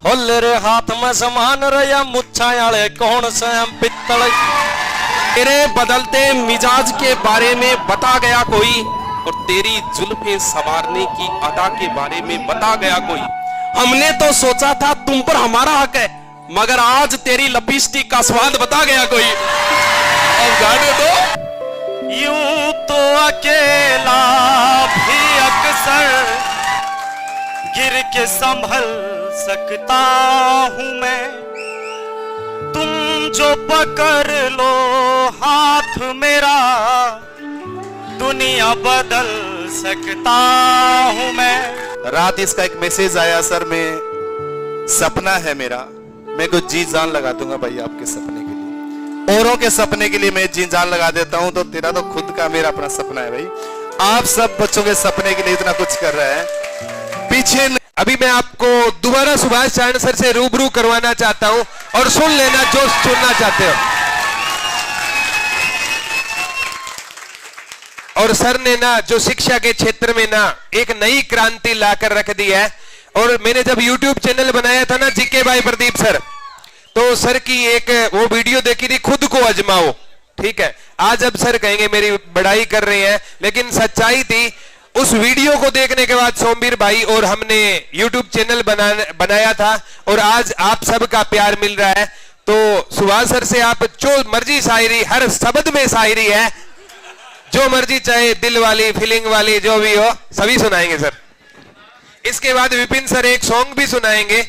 खोल रे हाथ में समान रया मुच्छा आले कौन से पित्तल। तेरे बदलते मिजाज के बारे में बता गया कोई, और तेरी जुल्फें संवारने की अदा के बारे में बता गया कोई। हमने तो सोचा था तुम पर हमारा हक है, मगर आज तेरी लिपस्टिक का स्वाद बता गया कोई। अब गाने दो। यूं तो अकेला भी अक्सर गिर के संभल सकता हूं मैं, तुम जो पकड़ लो हाथ मेरा दुनिया बदल सकता हूं मैं। रात इसका एक मैसेज आया, सर मैं सपना है मेरा, मैं कुछ जी जान लगा दूंगा भाई आपके सपने के लिए, औरों के सपने के लिए मैं जी जान लगा देता हूं, तो तेरा तो खुद का मेरा अपना सपना है भाई। आप सब बच्चों के सपने के लिए इतना कुछ कर रहे हैं पीछे। अभी मैं आपको दोबारा सुभाष चारण सर से रूबरू करवाना चाहता हूं और सुन लेना जो सुनना चाहते हो। और सर ने ना जो शिक्षा के क्षेत्र में ना एक नई क्रांति लाकर रख दी है। और मैंने जब YouTube चैनल बनाया था ना जीके बाय प्रदीप सर, तो सर की एक वो वीडियो देखी थी, खुद को आजमाओ। ठीक है, आज अब सर कहेंगे मेरी बड़ाई कर रहे हैं, लेकिन सच्चाई थी। उस वीडियो को देखने के बाद सोमवीर भाई और हमने YouTube चैनल बनाया था, और आज आप सबका प्यार मिल रहा है। तो सुभाष सर से आप जो मर्जी शायरी, हर शब्द में शायरी है, जो मर्जी चाहे दिल वाली फीलिंग वाली जो भी हो सभी सुनाएंगे सर। इसके बाद विपिन सर एक सॉन्ग भी सुनाएंगे।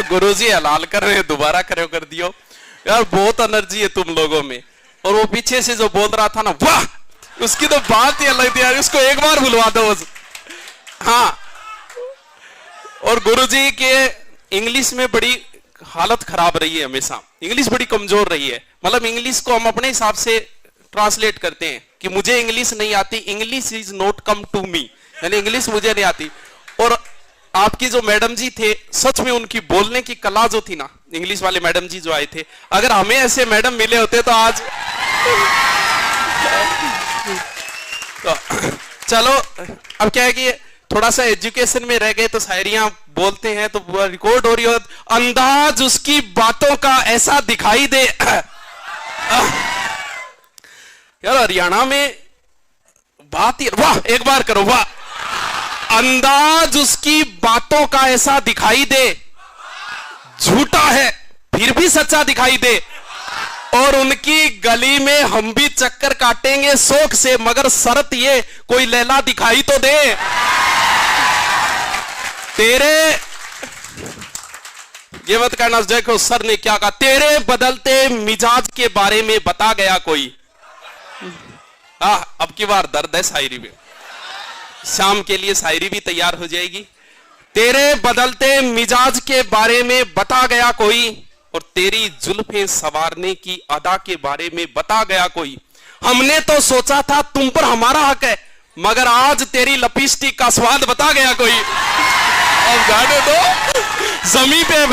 गुरुजी हलाल कर रहे, दोबारा करे कर दियो यार, बहुत एनर्जी है तुम लोगों में। और वो पीछे से जो बोल रहा था ना, वाह, उसकी तो बात ही अलग थी यार, उसको एक बार बुलवा दो बस। हाँ, और गुरुजी के इंग्लिश में बड़ी हालत खराब रही है, हमेशा इंग्लिश बड़ी कमजोर रही है। मतलब इंग्लिश को हम अपने हिसाब से ट्रांसलेट करते हैं कि मुझे इंग्लिश नहीं आती, English is not come to me, यानी इंग्लिश मुझे नहीं आती। और आपकी जो मैडम जी थे, सच में उनकी बोलने की कला जो थी ना, इंग्लिश वाले मैडम जी जो आए थे, अगर हमें ऐसे मैडम मिले होते तो आज तो चलो। अब क्या है कि थोड़ा सा एजुकेशन में रह गए तो शायरियां बोलते हैं तो रिकॉर्ड हो रही हो। अंदाज उसकी बातों का ऐसा दिखाई दे। यार हरियाणा में बात ही, वाह एक बार करो, वाह। अंदाज उसकी बातों का ऐसा दिखाई दे, झूठा है फिर भी सच्चा दिखाई दे, और उनकी गली में हम भी चक्कर काटेंगे शौक से, मगर शर्त ये कोई लैला दिखाई तो दे। तेरे ये मत कहना देखो सर ने क्या कहा, तेरे बदलते मिजाज के बारे में बता गया कोई। अब की बार दर्द है शायरी में, शाम के लिए शायरी भी तैयार हो जाएगी। तेरे बदलते मिजाज के बारे में बता गया कोई, और तेरी जुल्फें संवारने की अदा के बारे में बता गया कोई। हमने तो सोचा था तुम पर हमारा हक है, मगर आज तेरी लिपस्टिक का स्वाद बता गया कोई। अब गाने दो। जमी पे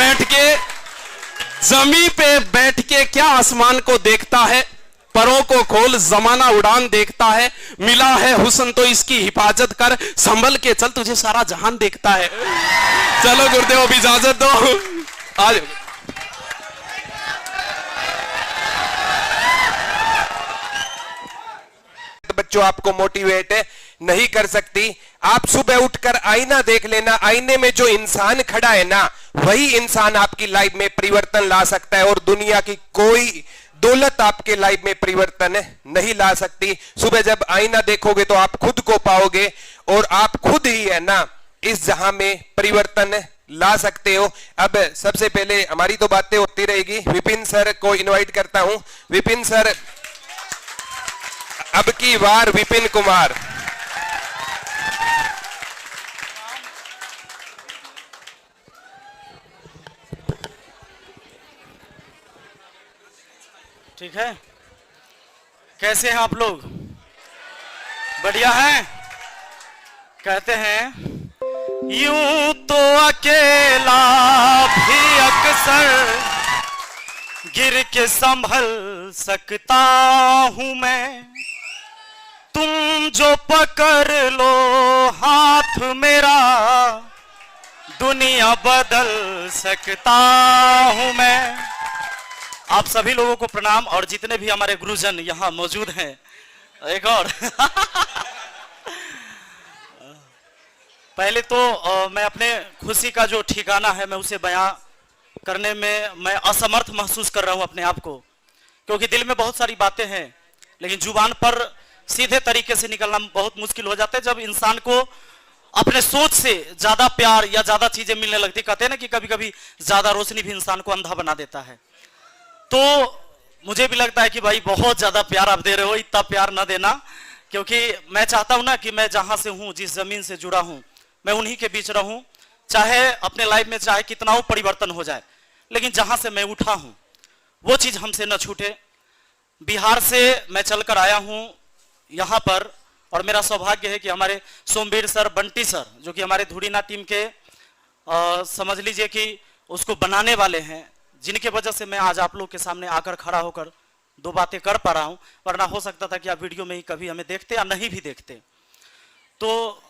बैठ के क्या आसमान को देखता है, परों को खोल जमाना उड़ान देखता है, मिला है हुस्न तो इसकी हिफाजत कर, संभल के चल तुझे सारा जहान देखता है। चलो गुरुदेव अब इजाजत दो, आज बच्चों आपको मोटिवेट नहीं कर सकती। आप सुबह उठकर आईना देख लेना, आईने में जो इंसान खड़ा है ना, वही इंसान आपकी लाइफ में परिवर्तन ला सकता है, और दुनिया की कोई दौलत आपके लाइफ में परिवर्तन नहीं ला सकती। सुबह जब आईना देखोगे तो आप खुद को पाओगे, और आप खुद ही है ना इस जहां में परिवर्तन ला सकते हो। अब सबसे पहले हमारी तो बातें होती रहेगी, विपिन सर को इनवाइट करता हूं। विपिन सर, अब की बार विपिन कुमार। ठीक है, कैसे हैं आप लोग? बढ़िया हैं? कहते हैं यूं तो अकेला भी अक्सर गिर के संभल सकता हूं मैं, तुम जो पकड़ लो हाथ मेरा, दुनिया बदल सकता हूं मैं। आप सभी लोगों को प्रणाम, और जितने भी हमारे गुरुजन यहां मौजूद हैं, एक और पहले तो मैं अपने खुशी का जो ठिकाना है मैं उसे बयां करने में मैं असमर्थ महसूस कर रहा हूं अपने आप को, क्योंकि दिल में बहुत सारी बातें हैं लेकिन जुबान पर सीधे तरीके से निकलना बहुत मुश्किल हो जाता है जब इंसान को अपने सोच से ज्यादा प्यार या ज्यादा चीजें मिलने लगती। कहते हैं ना कि कभी कभी ज्यादा रोशनी भी इंसान को अंधा बना देता है। तो मुझे भी लगता है कि भाई बहुत ज्यादा प्यार आप दे रहे हो, इतना प्यार ना देना, क्योंकि मैं चाहता हूं ना कि मैं जहां से हूं, जिस जमीन से जुड़ा हूं, मैं उन्हीं के बीच रहूं, चाहे अपने लाइफ में चाहे कितना हो परिवर्तन हो जाए, लेकिन जहां से मैं उठा हूं वो चीज हमसे न छूटे। बिहार से मैं चलकर आया हूं यहां पर, और मेरा सौभाग्य है कि हमारे सोमवीर सर, बंटी सर, जो कि हमारे धुड़ीना टीम के समझ लीजिए कि उसको बनाने वाले हैं, जिनके वजह से मैं आज आप लोग के सामने आकर खड़ा होकर दो बातें कर पा रहा हूं, वरना हो सकता था कि आप वीडियो में ही कभी हमें देखते या नहीं भी देखते। तो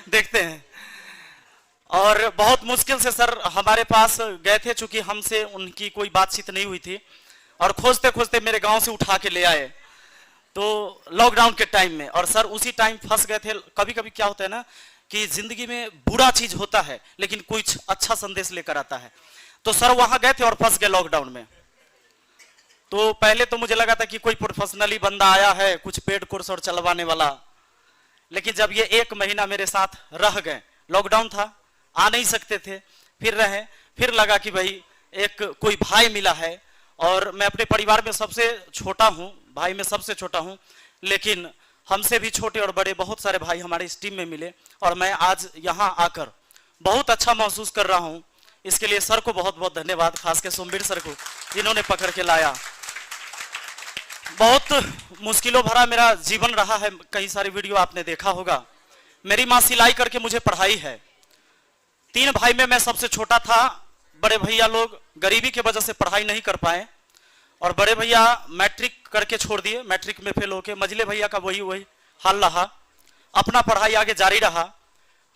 देखते हैं। और बहुत मुश्किल से सर हमारे पास गए थे, चूंकि हमसे उनकी कोई बातचीत नहीं हुई थी, और खोजते खोजते मेरे गांव से उठा के ले आए, तो लॉकडाउन के टाइम में। और सर उसी टाइम फंस गए थे। कभी कभी क्या होता है ना कि जिंदगी में बुरा चीज होता है लेकिन कुछ अच्छा संदेश लेकर आता है। तो सर वहां गए थे और फंस गए लॉकडाउन में। तो पहले तो मुझे लगा था कि कोई प्रोफेशनली बंदा आया है, कुछ पेड कोर्स और चलवाने वाला, लेकिन जब ये 1 महीना मेरे साथ रह गए, लॉकडाउन था, आ नहीं सकते थे, फिर रहे, फिर लगा कि भाई एक कोई भाई मिला है। और मैं अपने परिवार में सबसे छोटा हूं, भाई में सबसे छोटा हूं, लेकिन हमसे भी छोटे और बड़े बहुत सारे भाई हमारे इस टीम में मिले, और मैं आज यहां आकर बहुत अच्छा महसूस कर रहा हूं। इसके लिए सर को बहुत बहुत धन्यवाद, खास के सोमवीर सर को, जिन्होंने पकड़ के लाया। बहुत मुश्किलों भरा मेरा जीवन रहा है, कई सारी वीडियो आपने देखा होगा। मेरी माँ सिलाई करके मुझे पढ़ाई है। 3 भाई में मैं सबसे छोटा था। बड़े भैया लोग गरीबी की वजह से पढ़ाई नहीं कर पाए, और बड़े भैया मैट्रिक करके छोड़ दिए, मैट्रिक में फेल होके। मझले भैया का वही हाल रहा, अपना पढ़ाई आगे जारी रहा।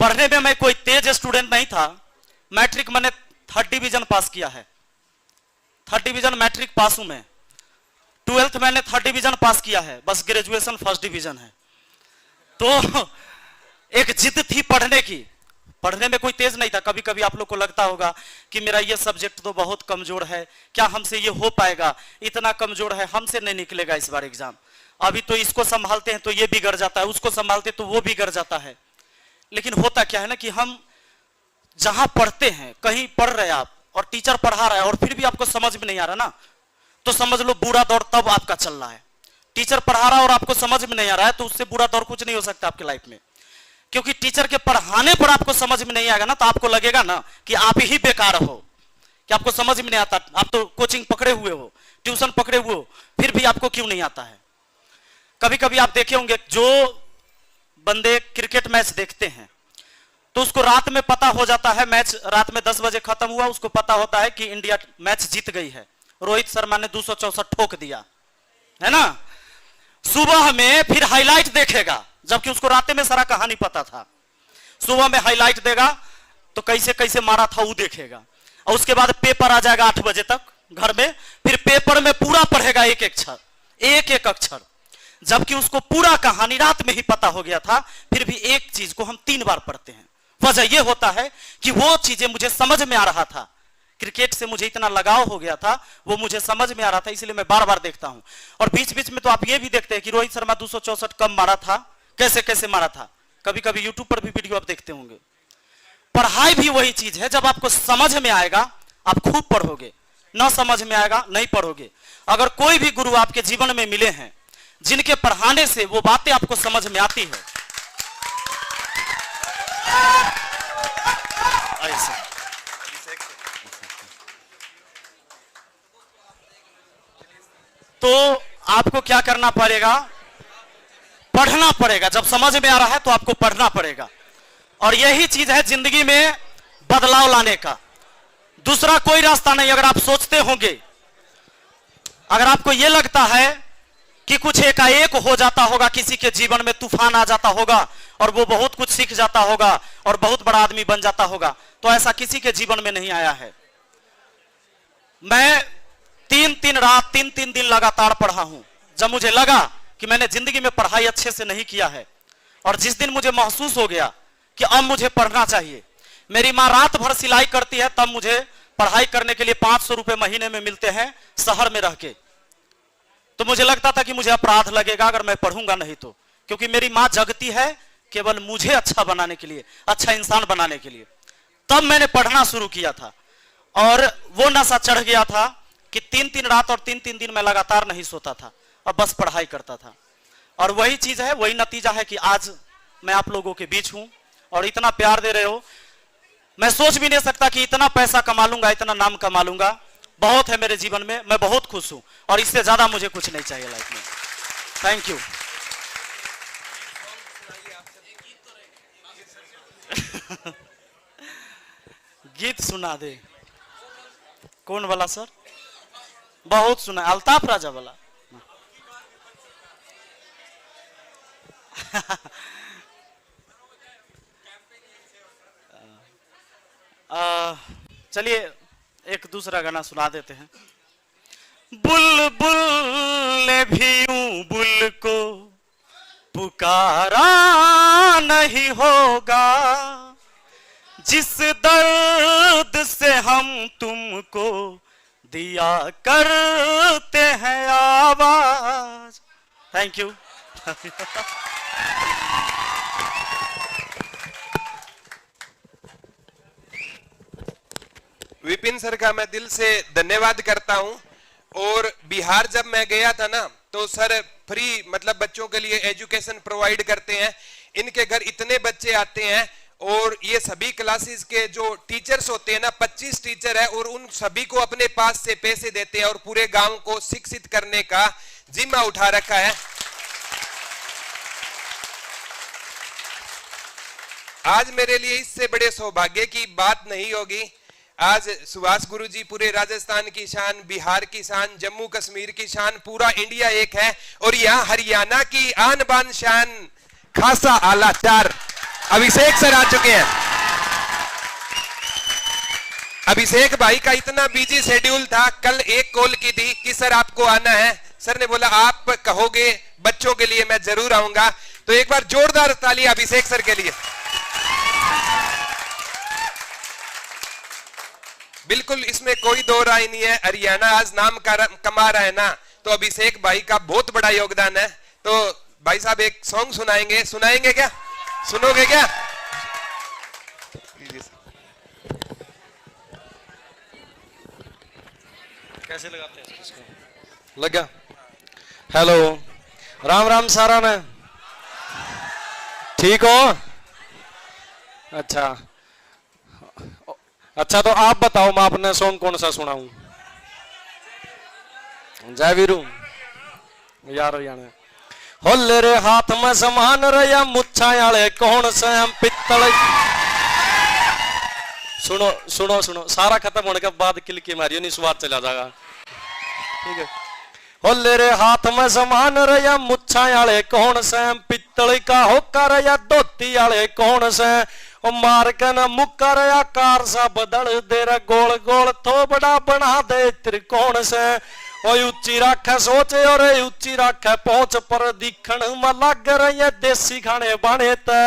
पढ़ने में मैं कोई तेज स्टूडेंट नहीं था। मैट्रिक मैंने 3rd डिवीजन पास किया है, 3rd डिवीजन मैट्रिक पास हूं मैं। 12th मैंने 3rd डिवीजन पास किया है, बस ग्रेजुएशन 1st डिवीजन है। तो एक जिद थी पढ़ने की, पढ़ने में कोई तेज नहीं था। कभी कभी आप लोग को लगता होगा कि मेरा ये सब्जेक्ट तो बहुत कमजोर है, क्या हमसे ये हो पाएगा, इतना कमजोर है, हमसे नहीं निकलेगा इस बार एग्जाम। अभी तो इसको संभालते हैं तो ये बिगड़ जाता है, उसको संभालते तो वो बिगड़ जाता है। लेकिन होता क्या है ना कि हम जहां पढ़ते हैं, कहीं पढ़ रहे आप और टीचर पढ़ा रहा है और फिर भी आपको समझ में नहीं आ रहा ना, तो समझ लो बुरा दौर तब आपका चल रहा है। टीचर पढ़ा रहा है और आपको समझ में नहीं आ रहा है, तो उससे बुरा दौर कुछ नहीं हो सकता आपके लाइफ में। क्योंकि टीचर के पढ़ाने पर आपको समझ में नहीं आएगा ना, तो आपको लगेगा ना कि आप ही बेकार हो, कि आपको समझ में नहीं आता। आप तो कोचिंग पकड़े हुए हो, ट्यूशन पकड़े हुए हो, फिर भी आपको क्यों नहीं आता है। कभी कभी आप देखे होंगे जो बंदे क्रिकेट मैच देखते हैं तो उसको रात में पता हो जाता है, मैच रात में 10 बजे खत्म हुआ, उसको पता होता है कि इंडिया मैच जीत गई है, रोहित शर्मा ने 264 ठोक दिया है ना। सुबह में फिर हाईलाइट देखेगा, जबकि उसको रात में सारा कहानी पता था। सुबह में हाईलाइट देगा तो कैसे कैसे मारा था वो देखेगा, और उसके बाद पेपर आ जाएगा 8 बजे तक घर में, फिर पेपर में पूरा पढ़ेगा एक एक अक्षर, जबकि उसको पूरा कहानी रात में ही पता हो गया था। फिर भी एक चीज को हम 3 बार पढ़ते हैं। वजह यह होता है कि वो चीजें मुझे समझ में आ रहा था, क्रिकेट से मुझे इतना लगाव हो गया था, वो मुझे समझ में आ रहा था, इसलिए मैं बार बार देखता हूं। और बीच बीच में तो आप ये भी देखते हैं कि रोहित शर्मा 264 कब मारा था, कैसे कैसे मारा था। कभी कभी यूट्यूब पर भी वीडियो आप देखते होंगे। पढ़ाई भी वही चीज है, जब आपको समझ में आएगा आप खूब पढ़ोगे, ना समझ में आएगा नहीं पढ़ोगे। अगर कोई भी गुरु आपके जीवन में मिले हैं जिनके पढ़ाने से वो बातें आपको समझ में आती है, ऐसे तो आपको क्या करना पड़ेगा, पढ़ना पड़ेगा। जब समझ में आ रहा है तो आपको पढ़ना पड़ेगा, और यही चीज है जिंदगी में बदलाव लाने का। दूसरा कोई रास्ता नहीं। अगर आप सोचते होंगे अगर आपको यह लगता है कि कुछ एकाएक हो जाता होगा, किसी के जीवन में तूफान आ जाता होगा और वो बहुत कुछ सीख जाता होगा और बहुत बड़ा आदमी बन जाता होगा, तो ऐसा किसी के जीवन में नहीं आया है। मैं 3-3 रात 3-3 दिन लगातार पढ़ा हूं। जब मुझे लगा कि मैंने जिंदगी में पढ़ाई अच्छे से नहीं किया है और जिस दिन मुझे महसूस हो गया कि अब मुझे पढ़ना चाहिए, मेरी माँ रात भर सिलाई करती है, तब मुझे पढ़ाई करने के लिए 500 रुपए महीने में मिलते हैं शहर में रह के। तो मुझे लगता था कि मुझे अपराध लगेगा अगर मैं पढ़ूंगा नहीं तो, क्योंकि मेरी माँ जगती है केवल मुझे अच्छा बनाने के लिए, अच्छा इंसान बनाने के लिए। तब मैंने पढ़ना शुरू किया था और वो नशा चढ़ गया था कि 3-3 रात और 3-3 दिन मैं लगातार नहीं सोता था और बस पढ़ाई करता था। और वही चीज है, वही नतीजा है कि आज मैं आप लोगों के बीच हूं और इतना प्यार दे रहे हो। मैं सोच भी नहीं सकता कि इतना पैसा कमा लूंगा, इतना नाम कमा लूंगा। बहुत है मेरे जीवन में, मैं बहुत खुश हूं और इससे ज्यादा मुझे कुछ नहीं चाहिए लाइफ में। Thank you. गीत सुना दे। कौन वाला सर? बहुत सुना, अल्ताफ राजा वाला। चलिए एक दूसरा गाना सुना देते हैं। बुलबुल ने भी यूं बुल को पुकारा नहीं होगा, जिस दर्द से हम तुमको दिया करते हैं आवाज। Thank you. विपिन सर का मैं दिल से धन्यवाद करता हूं। और बिहार जब मैं गया था ना, तो सर फ्री मतलब बच्चों के लिए एजुकेशन प्रोवाइड करते हैं। इनके घर इतने बच्चे आते हैं और ये सभी क्लासेस के जो टीचर्स होते हैं ना, 25 टीचर है और उन सभी को अपने पास से पैसे देते हैं और पूरे गांव को शिक्षित करने का जिम्मा उठा रखा है। आज मेरे लिए इससे बड़े सौभाग्य की बात नहीं होगी। आज सुभाष गुरुजी पूरे राजस्थान की शान, बिहार की शान, जम्मू कश्मीर की शान, पूरा इंडिया एक है। और यहाँ हरियाणा की आन बान शान खासा आला 4 अभिषेक सर आ चुके हैं। अभिषेक भाई का इतना बिजी शेड्यूल था, कल एक कॉल की थी कि सर आपको आना है। सर ने बोला आप कहोगे बच्चों के लिए मैं जरूर आऊंगा। तो एक बार जोरदार ताली अभिषेक सर के लिए। बिल्कुल इसमें कोई दो राय नहीं है, हरियाणा आज नाम कमा रहा है ना, तो अभिषेक भाई का बहुत बड़ा योगदान है। तो भाई साहब एक सॉन्ग सुनाएंगे क्या? सुनोगे क्या? कैसे लगाते हैं इसको? लगा। हेलो, राम राम सारा ने ठीक हो? अच्छा तो आप बताओ मैं अपने सॉन्ग कौन सा सुनाऊं? जय वीरू यार याने होले रे हाथ में समान रया मुच्छा आले कौन से हम पित्तल। सुनो सुनो सुनो, सारा खत्म होने के बाद किल की मारियो नहीं, स्वाद चला जाएगा। ठीक है। होले रे हाथ में समान रया मुच्छा आले कौन से हम पित्तल का होका रया धोती आले कौन से ओ मार के न मुक्का रया कार सा बदल दे रे गोल गोल थोबड़ा बना दे त्रिकोण से। ओ ऊंची राखे सोचे और ऊंची राखे पहुंच पर दिखण में लग रही देसी खाने बाने ते।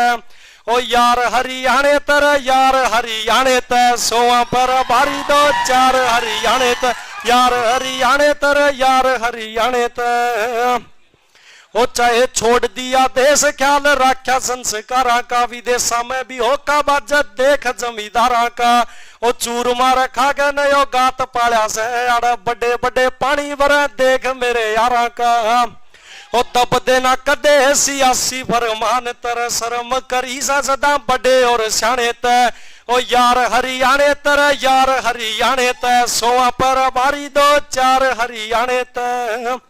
ओ यार हरियाणे तर यार हरियाणे ते सोआ पर भारी 2-4 हरियाणे ते यार हरियाणे तर यार हरियाणे ते। ओ चाहे छोड़ दिया देश ख्याल रखा संस्कारा का, विदेशा में भी होका बाजत देख जमींदारा का। ओ चूर मार खा गए नयो गात पाया से आड़ा बड़े बड़े पानी भर देख मेरे यारा का। ओ तब देना कदे सियासी फरमान तर शर्म करी सा सदा बड़े और सियाने ते। ओ यार हरियाणे तर यार हरियाणे ते सोआ पर भारी 2-4 हरियाणे ते।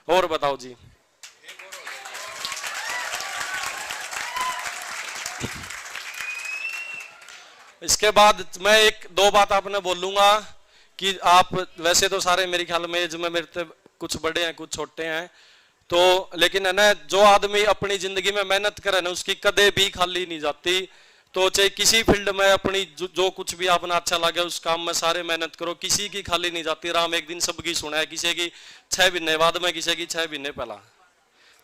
और बताओ जी। इसके बाद मैं 1-2 बात आपने बोलूंगा कि आप वैसे तो सारे मेरे ख्याल में एज में मेरे कुछ बड़े हैं कुछ छोटे हैं, तो लेकिन है ना जो आदमी अपनी जिंदगी में मेहनत करे ना उसकी कदे भी खाली नहीं जाती। तो चाहे किसी फील्ड में अपनी जो कुछ भी आपने अच्छा लगे उस काम में सारे मेहनत करो, किसी की खाली नहीं जाती। राम एक दिन सबकी सुना है, किसी की 6 महीने बाद में, किसी की 6 महीने पहला।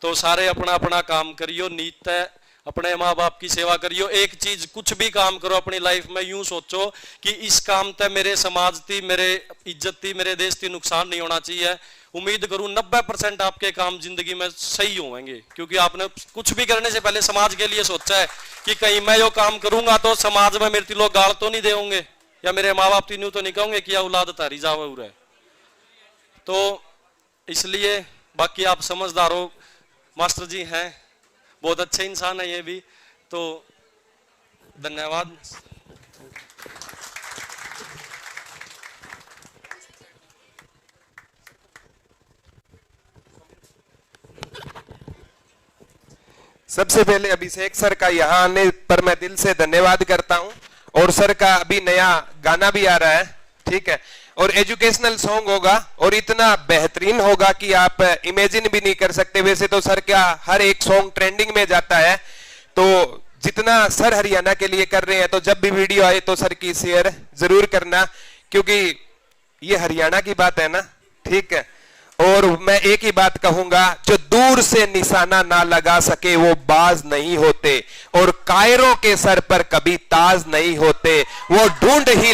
तो सारे अपना अपना काम करियो, नीत है अपने माँ बाप की सेवा करियो। एक चीज कुछ भी काम करो अपनी लाइफ में यूं सोचो कि इस काम ते मेरे समाज की, मेरे इज्जत की, मेरे देश की नुकसान नहीं होना चाहिए। उम्मीद करूं 90% आपके काम जिंदगी में सही होंगे, क्योंकि आपने कुछ भी करने से पहले समाज के लिए सोचा है कि कहीं मैं जो काम करूंगा तो समाज में मेरे लोग गाल तो नहीं देंगे, या मेरे माँ बाप तीनों तो नहीं कहोगे कि औलाद तारी जावे उरे। तो इसलिए बाकी आप समझदार हो, मास्टर जी हैं, बहुत अच्छे इंसान है ये भी। तो धन्यवाद। सबसे पहले अभिषेक सर का यहाँ आने पर मैं दिल से धन्यवाद करता हूँ, और सर का अभी नया गाना भी आ रहा है, ठीक है, और एजुकेशनल सॉन्ग होगा और इतना बेहतरीन होगा कि आप इमेजिन भी नहीं कर सकते। वैसे तो सर का हर एक सॉन्ग ट्रेंडिंग में जाता है, तो जितना सर हरियाणा के लिए कर रहे हैं, तो जब भी वीडियो आए तो सर की शेयर जरूर करना, क्योंकि ये हरियाणा की बात है ना, ठीक है। और मैं एक ही बात कहूंगा, जो दूर से निशाना ना लगा सके वो बाज नहीं होते, और कायरों के सर पर कभी ताज नहीं होते। वो ढूंढ ही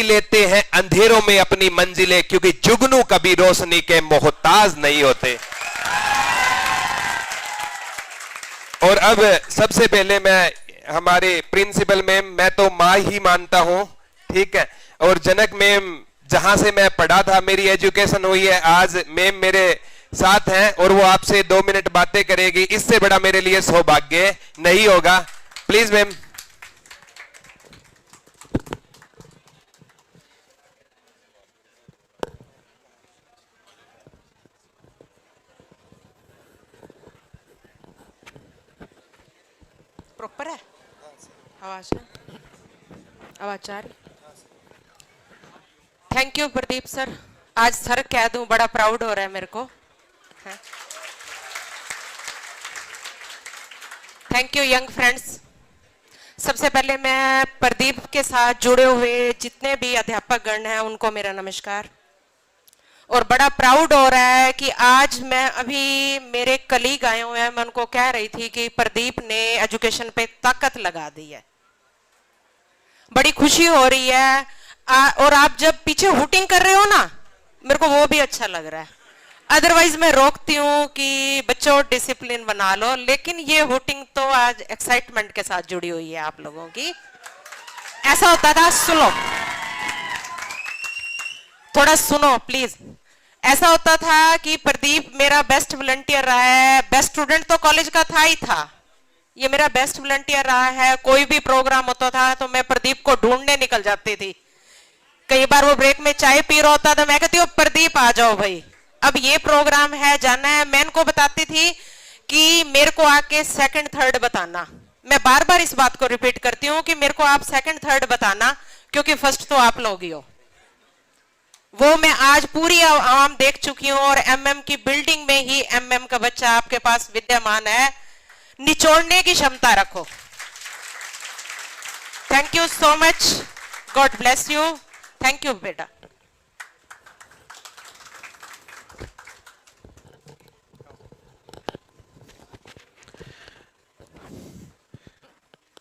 लेते हैं अंधेरों में अपनी मंजिलें, क्योंकि जुगनू कभी रोशनी के मोहताज नहीं होते। और अब सबसे पहले मैं हमारे प्रिंसिपल मैम, मैं तो माँ ही मानता हूं, ठीक है, और जनक मैम जहां से मैं पढ़ा था, मेरी एजुकेशन हुई है, आज मैम मेरे साथ हैं और वो आपसे 2 मिनट बातें करेगी। इससे बड़ा मेरे लिए सौभाग्य नहीं होगा। Please ma'am. प्रॉपर है आवाज आवाज आ रही। थैंक यू प्रदीप सर, आज सर कह दूं बड़ा प्राउड हो रहा है मेरे को। Thank you young friends. सबसे पहले मैं प्रदीप के साथ जुड़े हुए जितने भी अध्यापक गण हैं उनको मेरा नमस्कार। और बड़ा प्राउड हो रहा है कि आज मैं अभी मेरे कलीग आए हुए हैं, मैं उनको कह रही थी कि प्रदीप ने एजुकेशन पे ताकत लगा दी है, बड़ी खुशी हो रही है। और आप जब पीछे हुटिंग कर रहे हो ना, मेरे को वो भी अच्छा लग रहा है। अदरवाइज मैं रोकती हूँ कि बच्चों डिसिप्लिन बना लो, लेकिन ये हुटिंग तो आज एक्साइटमेंट के साथ जुड़ी हुई है आप लोगों की। ऐसा होता था, सुनो थोड़ा सुनो प्लीज। ऐसा होता था कि प्रदीप मेरा बेस्ट वॉलंटियर रहा है, बेस्ट स्टूडेंट तो कॉलेज का था ही था, ये मेरा बेस्ट वॉलंटियर रहा है। कोई भी प्रोग्राम होता था तो मैं प्रदीप को ढूंढने निकल जाती थी। कई बार वो ब्रेक में चाय पी रहा होता था, मैं कहती हूँ प्रदीप आ जाओ भाई, अब ये प्रोग्राम है, जाना है। मैं इनको बताती थी कि मेरे को आके सेकंड थर्ड बताना। मैं बार बार इस बात को रिपीट करती हूँ कि मेरे को आप सेकंड थर्ड बताना, क्योंकि फर्स्ट तो आप लोग ही हो। वो मैं आज पूरी आवाम देख चुकी हूँ, और एमएम की बिल्डिंग में ही एमएम का बच्चा आपके पास विद्यमान है। निचोड़ने की क्षमता रखो। Thank you so much, God bless you. Thank you बेटा।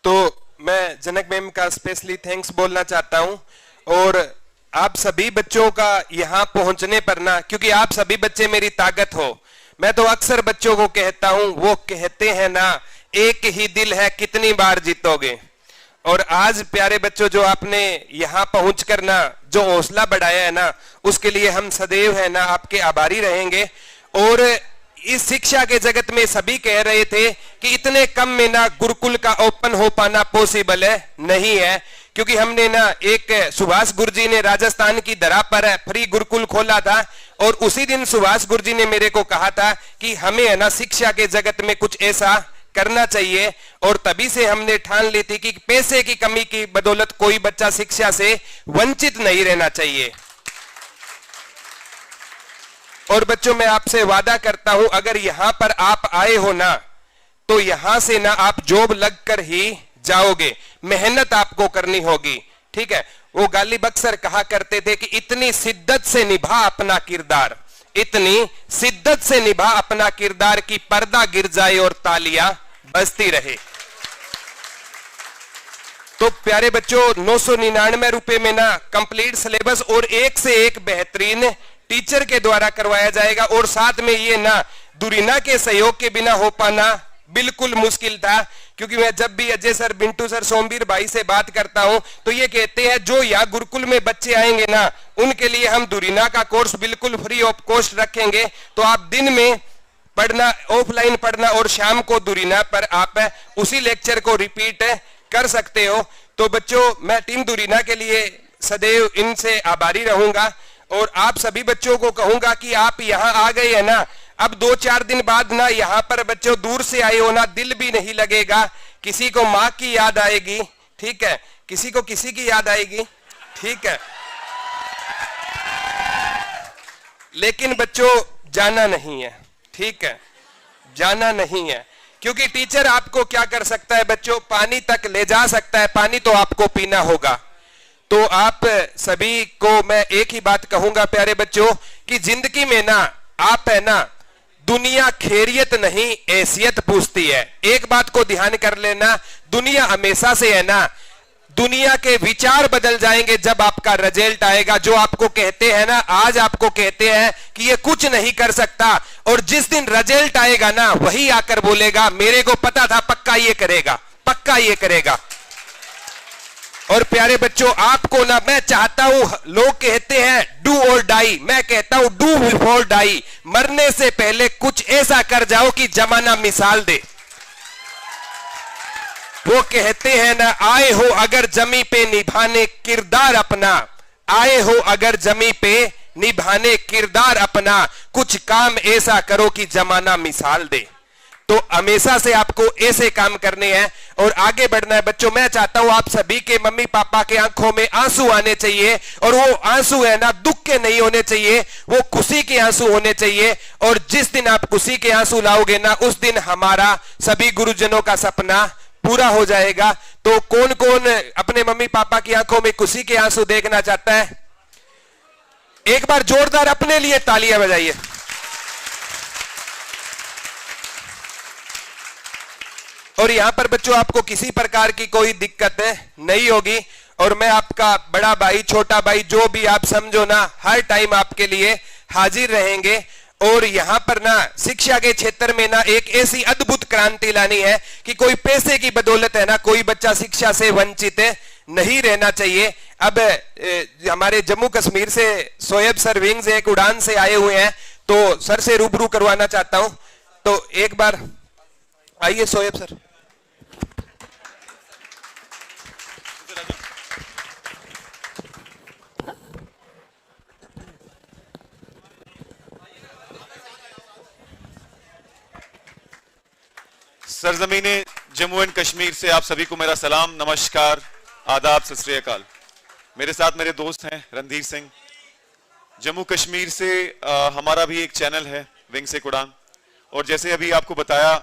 तो मैं जनक मैम का स्पेशली थैंक्स बोलना चाहता हूं, और आप सभी बच्चों का यहां पहुंचने पर ना, क्योंकि आप सभी बच्चे मेरी ताकत हो। मैं तो अक्सर बच्चों को कहता हूं, वो कहते हैं ना एक ही दिल है कितनी बार जीतोगे। और आज प्यारे बच्चों, जो आपने यहां पहुंचकर ना जो हौसला बढ़ाया है ना, उसके लिए हम सदैव है ना आपके आभारी रहेंगे। और इस शिक्षा के जगत में सभी कह रहे थे कि इतने कम में ना गुरुकुल का ओपन हो पाना पॉसिबल है, नहीं है, क्योंकि हमने ना एक सुभाष गुरुजी ने राजस्थान की धरा पर फ्री गुरुकुल खोला था, और उसी दिन सुभाष गुरुजी ने मेरे को कहा था कि हमें है ना शिक्षा के जगत में कुछ ऐसा करना चाहिए। और तभी से हमने ठान ली थी कि पैसे की कमी की बदौलत कोई बच्चा शिक्षा से वंचित नहीं रहना चाहिए। और बच्चों मैं आपसे वादा करता हूं अगर यहां पर आप आए हो ना तो यहां से ना आप जॉब लगकर ही जाओगे, मेहनत आपको करनी होगी, ठीक है। वो गालिब अक्सर कहा करते थे कि इतनी शिद्दत से निभा अपना किरदार, इतनी शिद्दत से निभा अपना किरदार कि पर्दा गिर जाए और तालियां बजती रहे। तो प्यारे बच्चों 999 रुपए में ना कंप्लीट सिलेबस और एक से एक बेहतरीन टीचर के द्वारा करवाया जाएगा। और साथ में ये ना दुरीना के सहयोग के बिना हो पाना बिल्कुल मुश्किल था, क्योंकि मैं जब भी अजय सर, बिंटू सर, सोमवीर भाई से बात करता हूं तो ये कहते हैं जो यहाँ गुरुकुल में बच्चे आएंगे ना उनके लिए हम दुरीना का कोर्स बिल्कुल फ्री ऑफ कॉस्ट रखेंगे। तो आप दिन में पढ़ना, ऑफलाइन पढ़ना और शाम को दुरीना पर आप उसी लेक्चर को रिपीट कर सकते हो। तो बच्चों मैं टीम दुरीना के लिए सदैव इनसे आभारी रहूंगा और आप सभी बच्चों को कहूंगा कि आप यहाँ आ गए हैं ना, अब 2-4 दिन बाद ना यहाँ पर बच्चों दूर से आए हो ना, दिल भी नहीं लगेगा, किसी को माँ की याद आएगी, ठीक है, किसी को किसी की याद आएगी, ठीक है। लेकिन बच्चों जाना नहीं है, ठीक है, जाना नहीं है, क्योंकि टीचर आपको क्या कर सकता है बच्चों, पानी तक ले जा सकता है, पानी तो आपको पीना होगा। तो आप सभी को मैं एक ही बात कहूंगा प्यारे बच्चों कि जिंदगी में ना आप है ना दुनिया खैरियत नहीं हैसियत पूछती है। एक बात को ध्यान कर लेना, दुनिया हमेशा से है ना, दुनिया के विचार बदल जाएंगे जब आपका रिजल्ट आएगा। जो आपको कहते हैं ना, आज आपको कहते हैं कि ये कुछ नहीं कर सकता, और जिस दिन रिजल्ट आएगा ना वही आकर बोलेगा मेरे को पता था पक्का ये करेगा, पक्का ये करेगा। और प्यारे बच्चों आपको ना मैं चाहता हूं, लोग कहते हैं डू और डाई, मैं कहता हूं डू बिफोर डाई, मरने से पहले कुछ ऐसा कर जाओ कि जमाना मिसाल दे। वो कहते हैं ना आए हो अगर जमी पे निभाने किरदार अपना, आए हो अगर जमी पे निभाने किरदार अपना, कुछ काम ऐसा करो कि जमाना मिसाल दे। तो हमेशा से आपको ऐसे काम करने हैं और आगे बढ़ना है बच्चों। मैं चाहता हूं आप सभी के मम्मी पापा के आंखों में आंसू आने चाहिए, और वो आंसू है ना दुख के नहीं होने चाहिए, वो खुशी के आंसू होने चाहिए। और जिस दिन आप खुशी के आंसू लाओगे ना उस दिन हमारा सभी गुरुजनों का सपना पूरा हो जाएगा। तो कौन कौन अपने मम्मी पापा की आंखों में खुशी के आंसू देखना चाहता है? एक बार जोरदार अपने लिए तालियां बजाइए। और यहां पर बच्चों आपको किसी प्रकार की कोई दिक्कत नहीं होगी, और मैं आपका बड़ा भाई, छोटा भाई, जो भी आप समझो ना, हर टाइम आपके लिए हाजिर रहेंगे। और यहां पर ना शिक्षा के क्षेत्र में ना एक ऐसी अद्भुत क्रांति लानी है कि कोई पैसे की बदौलत है ना कोई बच्चा शिक्षा से वंचित नहीं रहना चाहिए। अब हमारे जम्मू कश्मीर से शोएब सर विंग्स एक उड़ान से आए हुए हैं, तो सर से रूबरू करवाना चाहता हूं। तो एक बार आइए शोएब सर। सरजमीने जम्मू एंड कश्मीर से आप सभी को मेरा सलाम, नमस्कार, आदाब, सत श्री अकाल। मेरे साथ मेरे दोस्त हैं रणधीर सिंह। जम्मू कश्मीर से हमारा भी एक चैनल है विंग से उड़ान, और जैसे अभी आपको बताया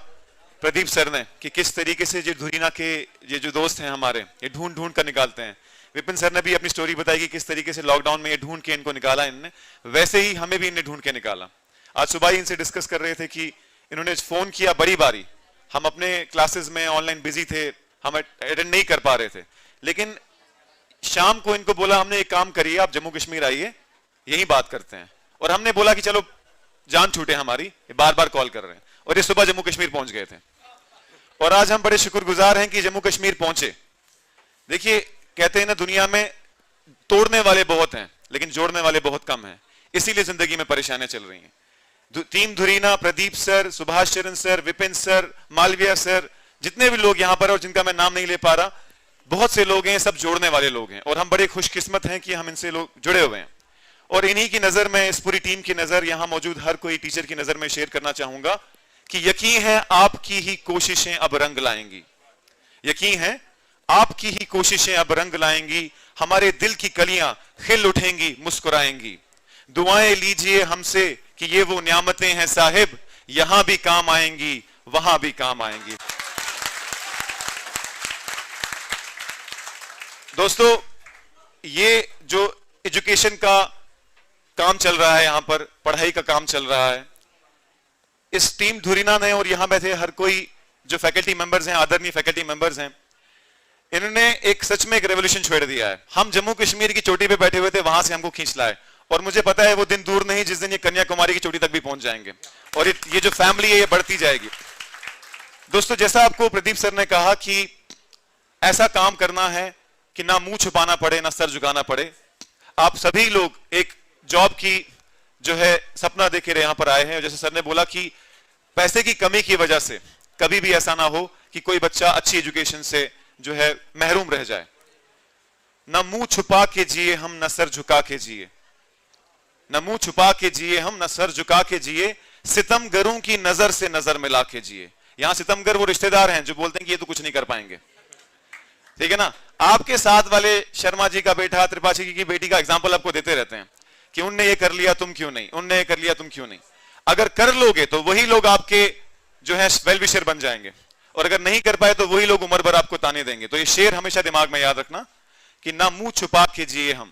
प्रदीप सर ने कि किस तरीके से जो धुरीना के ये जो दोस्त हैं हमारे, ये ढूंढ ढूंढ कर निकालते हैं। विपिन सर ने भी अपनी स्टोरी बताई कि किस तरीके से लॉकडाउन में ये ढूंढ के इनको निकाला इनने, वैसे ही हमें भी इन्हें ढूंढ के निकाला। आज सुबह ही इनसे डिस्कस कर रहे थे कि इन्होंने फोन किया बड़ी बारी, हम अपने क्लासेस में ऑनलाइन बिजी थे, हम अटेंड नहीं कर पा रहे थे, लेकिन शाम को इनको बोला हमने एक काम करिए, आप जम्मू कश्मीर आइए, यही बात करते हैं। और हमने बोला कि चलो जान छूटे हमारी, ये बार बार कॉल कर रहे हैं, और ये सुबह जम्मू कश्मीर पहुंच गए थे। और आज हम बड़े शुक्रगुजार हैं कि जम्मू कश्मीर पहुंचे। देखिए कहते हैं ना दुनिया में तोड़ने वाले बहुत हैं लेकिन जोड़ने वाले बहुत कम हैं, इसीलिए जिंदगी में परेशानियां चल रही हैं। Team Dhurina, Pradeep sir, Subhash Charan sir, Vipin sir, Malviya sir, जितने भी लोग यहां पर और जिनका मैं नाम नहीं ले पा रहा, बहुत से लोग हैं, सब जोड़ने वाले लोग हैं, और हम बड़े खुशकिस्मत हैं कि हम इनसे लोग जुड़े हुए हैं। और इन्हीं की नजर में, इस पूरी टीम की नजर, यहां मौजूद हर कोई टीचर की नजर में शेयर करना चाहूंगा कि यकीन है आपकी ही कोशिशें अब रंग लाएंगी, यकीन है आपकी ही कोशिशें अब रंग लाएंगी, हमारे दिल की कलियां खिल उठेंगी, मुस्कुराएंगी। दुआएं लीजिए हमसे कि ये वो नियामतें हैं साहिब, यहां भी काम आएंगी, वहां भी काम आएंगी। दोस्तों, ये जो एजुकेशन का काम चल रहा है, यहां पर पढ़ाई का काम चल रहा है, इस टीम धुरीना ने और यहां बैठे हर कोई जो फैकल्टी मेंबर्स हैं, आदरणीय फैकल्टी मेंबर्स हैं, इन्होंने एक सच में एक रेवोल्यूशन छेड़ दिया है। हम जम्मू कश्मीर की चोटी पे बैठे हुए थे, वहां से हमको खींच लाए, और मुझे पता है वो दिन दूर नहीं जिस दिन ये कन्याकुमारी की चोटी तक भी पहुंच जाएंगे, और ये जो फैमिली है ये बढ़ती जाएगी। दोस्तों, जैसा आपको प्रदीप सर ने कहा कि ऐसा काम करना है कि ना मुंह छुपाना पड़े, ना सर झुकाना पड़े। आप सभी लोग एक जॉब की जो है सपना देखे यहां पर आए हैं। जैसे सर ने बोला कि पैसे की कमी की वजह से कभी भी ऐसा ना हो कि कोई बच्चा अच्छी एजुकेशन से जो है महरूम रह जाए। ना मुंह छुपा के जिए हम, ना सर झुका के जिए, न मुंह छुपा के जिए हम, न सर झुका के जिए, सितमगरों की नजर से नजर मिला के जिए। यहां सितमगर वो रिश्तेदार हैं जो बोलते हैं कि ये तो कुछ नहीं कर पाएंगे, ठीक है ना। आपके साथ वाले शर्मा जी का बेटा, त्रिपाठी जी की बेटी का एग्जाम्पल आपको देते रहते हैं कि उनने ये कर लिया तुम क्यों नहीं, उनने ये कर लिया तुम क्यों नहीं। अगर कर लोगे तो वही लोग आपके जो है वेल विशर बन जाएंगे, और अगर नहीं कर पाए तो वही लोग उम्र भर आपको ताने देंगे। तो ये शेर हमेशा दिमाग में याद रखना कि ना मुंह छुपा के जिए हम,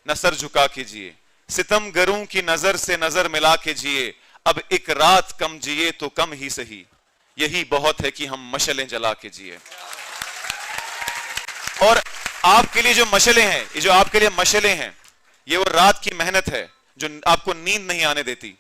न सर झुका के जिए, सितमगरों की नजर से नजर मिला के जिए, अब एक रात कम जिए तो कम ही सही, यही बहुत है कि हम मशलें जला के जिए। और आपके लिए जो मशलें हैं, ये जो आपके लिए मशलें हैं, ये वो रात की मेहनत है जो आपको नींद नहीं आने देती।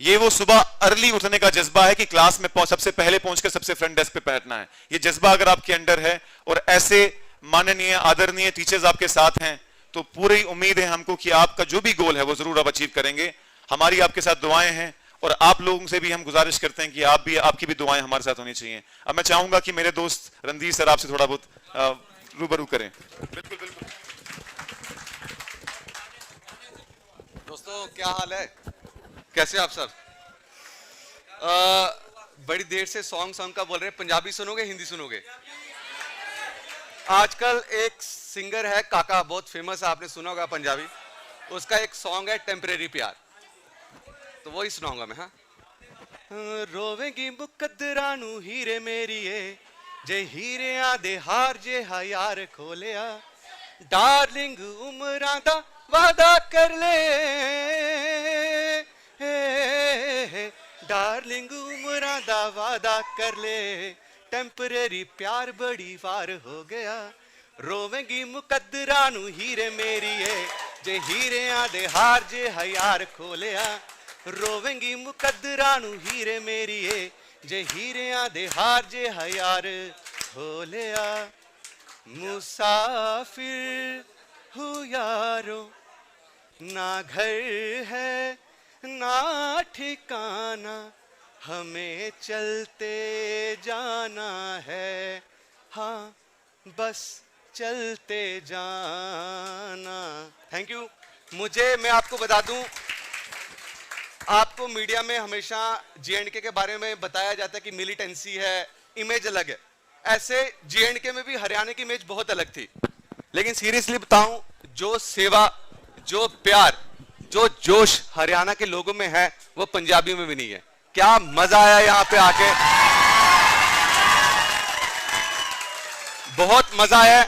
ये वो सुबह अर्ली उठने का जज्बा है कि क्लास में सबसे पहले पहुंचकर सबसे फ्रंट डेस्क पे बैठना है। ये जज्बा अगर आपके अंदर है और ऐसे माननीय आदरणीय टीचर्स आपके साथ हैं, तो पूरी उम्मीद है हमको कि आपका जो भी गोल है वो जरूर आप अचीव करेंगे। हमारी आपके साथ दुआएं हैं, और आप लोगों से भी हम गुजारिश करते हैं कि आपकी भी दुआएं हमारे साथ होनी चाहिए। अब मैं चाहूंगा कि मेरे दोस्त रणधीर सर आपसे थोड़ा बहुत रूबरू करें। बिल्कुल बिल्कुल। दोस्तों, क्या हाल है, कैसे आप सब? बड़ी देर से सॉन्ग का बोल रहे हैं, पंजाबी सुनोगे हिंदी सुनोगे? आजकल एक सिंगर है काका, बहुत फेमस है, आपने सुना होगा पंजाबी, उसका एक सॉन्ग है टेम्परेरी प्यार, तो वही सुनाऊंगा मैं। हाँ, रोवेगी मुकद्दरा नू हीरे मेरीए, जे हीरे आदे हार जे यार खोलिया, डार्लिंग उमरां दा वादा कर ले, डार्लिंग उमरां दा वादा कर ले, टेम्परेरी प्यार बड़ी वार हो गया, रोवेंगी मुकद्दरा नू हीरे मेरीए, जे हीरे आदे हार जे यार खोलिया, रोवेंगी मुकद्दरा नू हीरे मेरीए, जे हीरे आदे हार जे यार खोलिया, मुसाफिर हूँ यारो, ना घर है ना ठिकाना, हमें चलते जाना है, हाँ बस चलते जाना। Thank you. मैं आपको बता दूं, आपको मीडिया में हमेशा J&K के बारे में बताया जाता है कि मिलिटेंसी है, इमेज अलग है। ऐसे J&K में भी हरियाणा की इमेज बहुत अलग थी, लेकिन सीरियसली बताऊं, जो सेवा, जो प्यार, जो जोश हरियाणा के लोगों में है वो पंजाबी में भी नहीं है। क्या मजा आया यहाँ पे आके, बहुत मजा आया।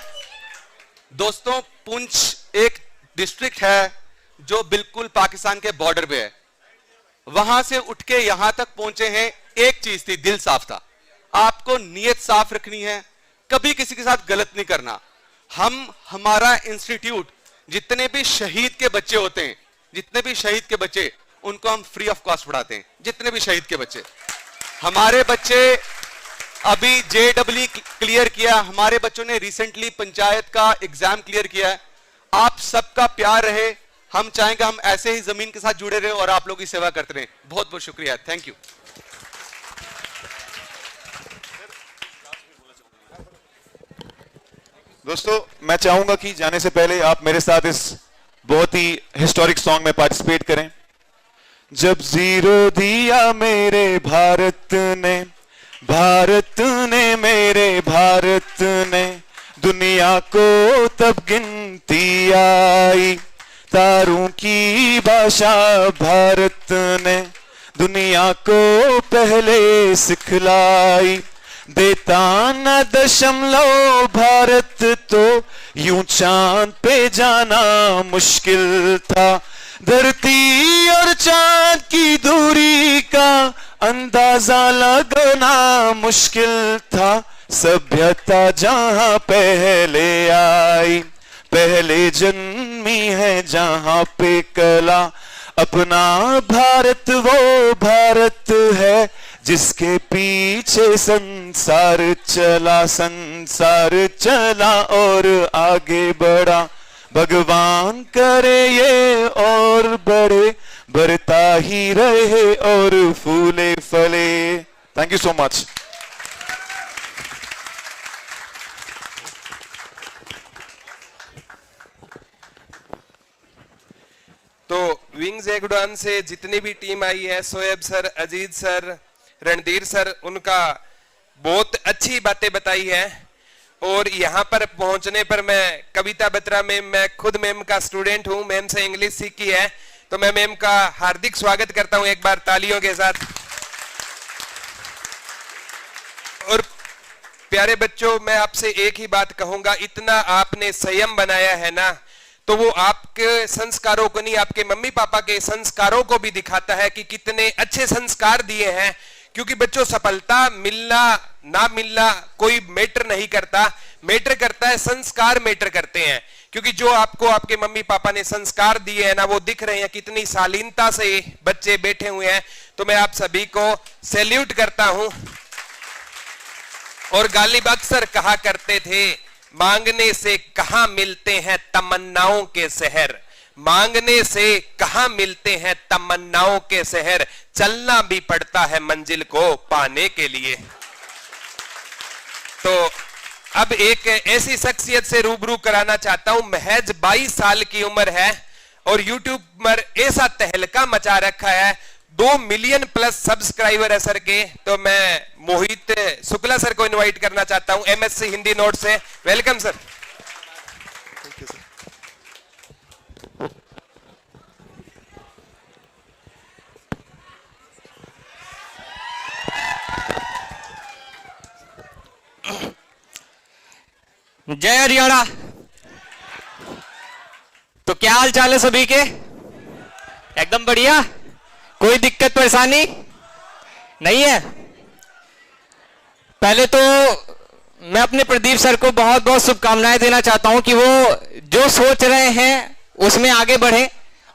दोस्तों, पुंछ एक डिस्ट्रिक्ट है जो बिल्कुल पाकिस्तान के बॉर्डर पे है, वहां से उठ के यहां तक पहुंचे हैं। एक चीज थी, दिल साफ था। आपको नीयत साफ रखनी है, कभी किसी के साथ गलत नहीं करना। हमारा इंस्टीट्यूट जितने भी शहीद के बच्चे होते हैं, जितने भी शहीद के बच्चे, उनको हम फ्री ऑफ कॉस्ट पढ़ाते हैं। जितने भी शहीद के बच्चे, हमारे बच्चे अभी JEE क्लियर किया, हमारे बच्चों ने रिसेंटली पंचायत का एग्जाम क्लियर किया है। आप सबका प्यार रहे, हम चाहेंगे हम ऐसे ही जमीन के साथ जुड़े रहे और आप लोगों की सेवा करते रहे। बहुत बहुत शुक्रिया, थैंक यू। दोस्तों, मैं चाहूंगा कि जाने से पहले आप मेरे साथ इस बहुत ही हिस्टोरिक सॉन्ग में पार्टिसिपेट करें। जब जीरो दिया मेरे भारत ने, भारत ने मेरे भारत ने, दुनिया को तब गिनती आई, सितारों की भाषा भारत ने दुनिया को पहले सिखलाई। देता न दशमलव भारत तो यूं चांद पे जाना मुश्किल था। धरती और चांद की दूरी का अंदाजा लगाना मुश्किल था। सभ्यता जहां पहले आई, पहले जन्मी है जहां पे कला। अपना भारत वो भारत है जिसके पीछे संसार चला, संसार चला और आगे बढ़ा। भगवान करे ये और बढ़े, बढ़ता ही रहे और फूले फले। Thank you so much. तो विंग्स एक उड़ान से जितनी भी टीम आई है, Shoaib sir, Ajit sir, Randhir sir, उनका बहुत अच्छी बातें बताई है। और यहाँ पर पहुंचने पर मैं कविता बत्रा मैम, मैं खुद मैम का स्टूडेंट हूँ, मैम से इंग्लिश सीखी है, तो मैं मैम का हार्दिक स्वागत करता हूँ एक बार तालियों के साथ। और प्यारे बच्चों, मैं आपसे एक ही बात कहूंगा, इतना आपने संयम बनाया है ना, तो वो आपके संस्कारों को नहीं, आपके मम्मी पापा के संस्कारों को भी दिखाता है कि कितने अच्छे संस्कार दिए हैं। क्योंकि बच्चों, सफलता मिलना ना मिलना कोई मैटर नहीं करता, मैटर करता है संस्कार मैटर करते हैं। क्योंकि जो आपको आपके मम्मी पापा ने संस्कार दिए हैं ना, वो दिख रहे हैं, कितनी शालीनता से बच्चे बैठे हुए हैं। तो मैं आप सभी को सैल्यूट करता हूं। और गालिब अक्सर कहा करते थे, मांगने से कहां मिलते हैं तमन्नाओं के शहर, मांगने से कहां मिलते हैं तमन्नाओं के शहर, चलना भी पड़ता है मंजिल को पाने के लिए। तो अब एक ऐसी शख्सियत से रूबरू कराना चाहता हूं, महज 22 साल की उम्र है और यूट्यूब पर ऐसा तहलका मचा रखा है, 2 मिलियन प्लस सब्सक्राइबर है सर के। तो मैं मोहित शुक्ला सर को इनवाइट करना चाहता हूं, MSc हिंदी नोट से। Welcome sir. जय हरियाणा। तो क्या हाल चाल है सभी के? एकदम बढ़िया, कोई दिक्कत परेशानी नहीं है। पहले तो मैं अपने प्रदीप सर को बहुत बहुत शुभकामनाएं देना चाहता हूं कि वो जो सोच रहे हैं उसमें आगे बढ़े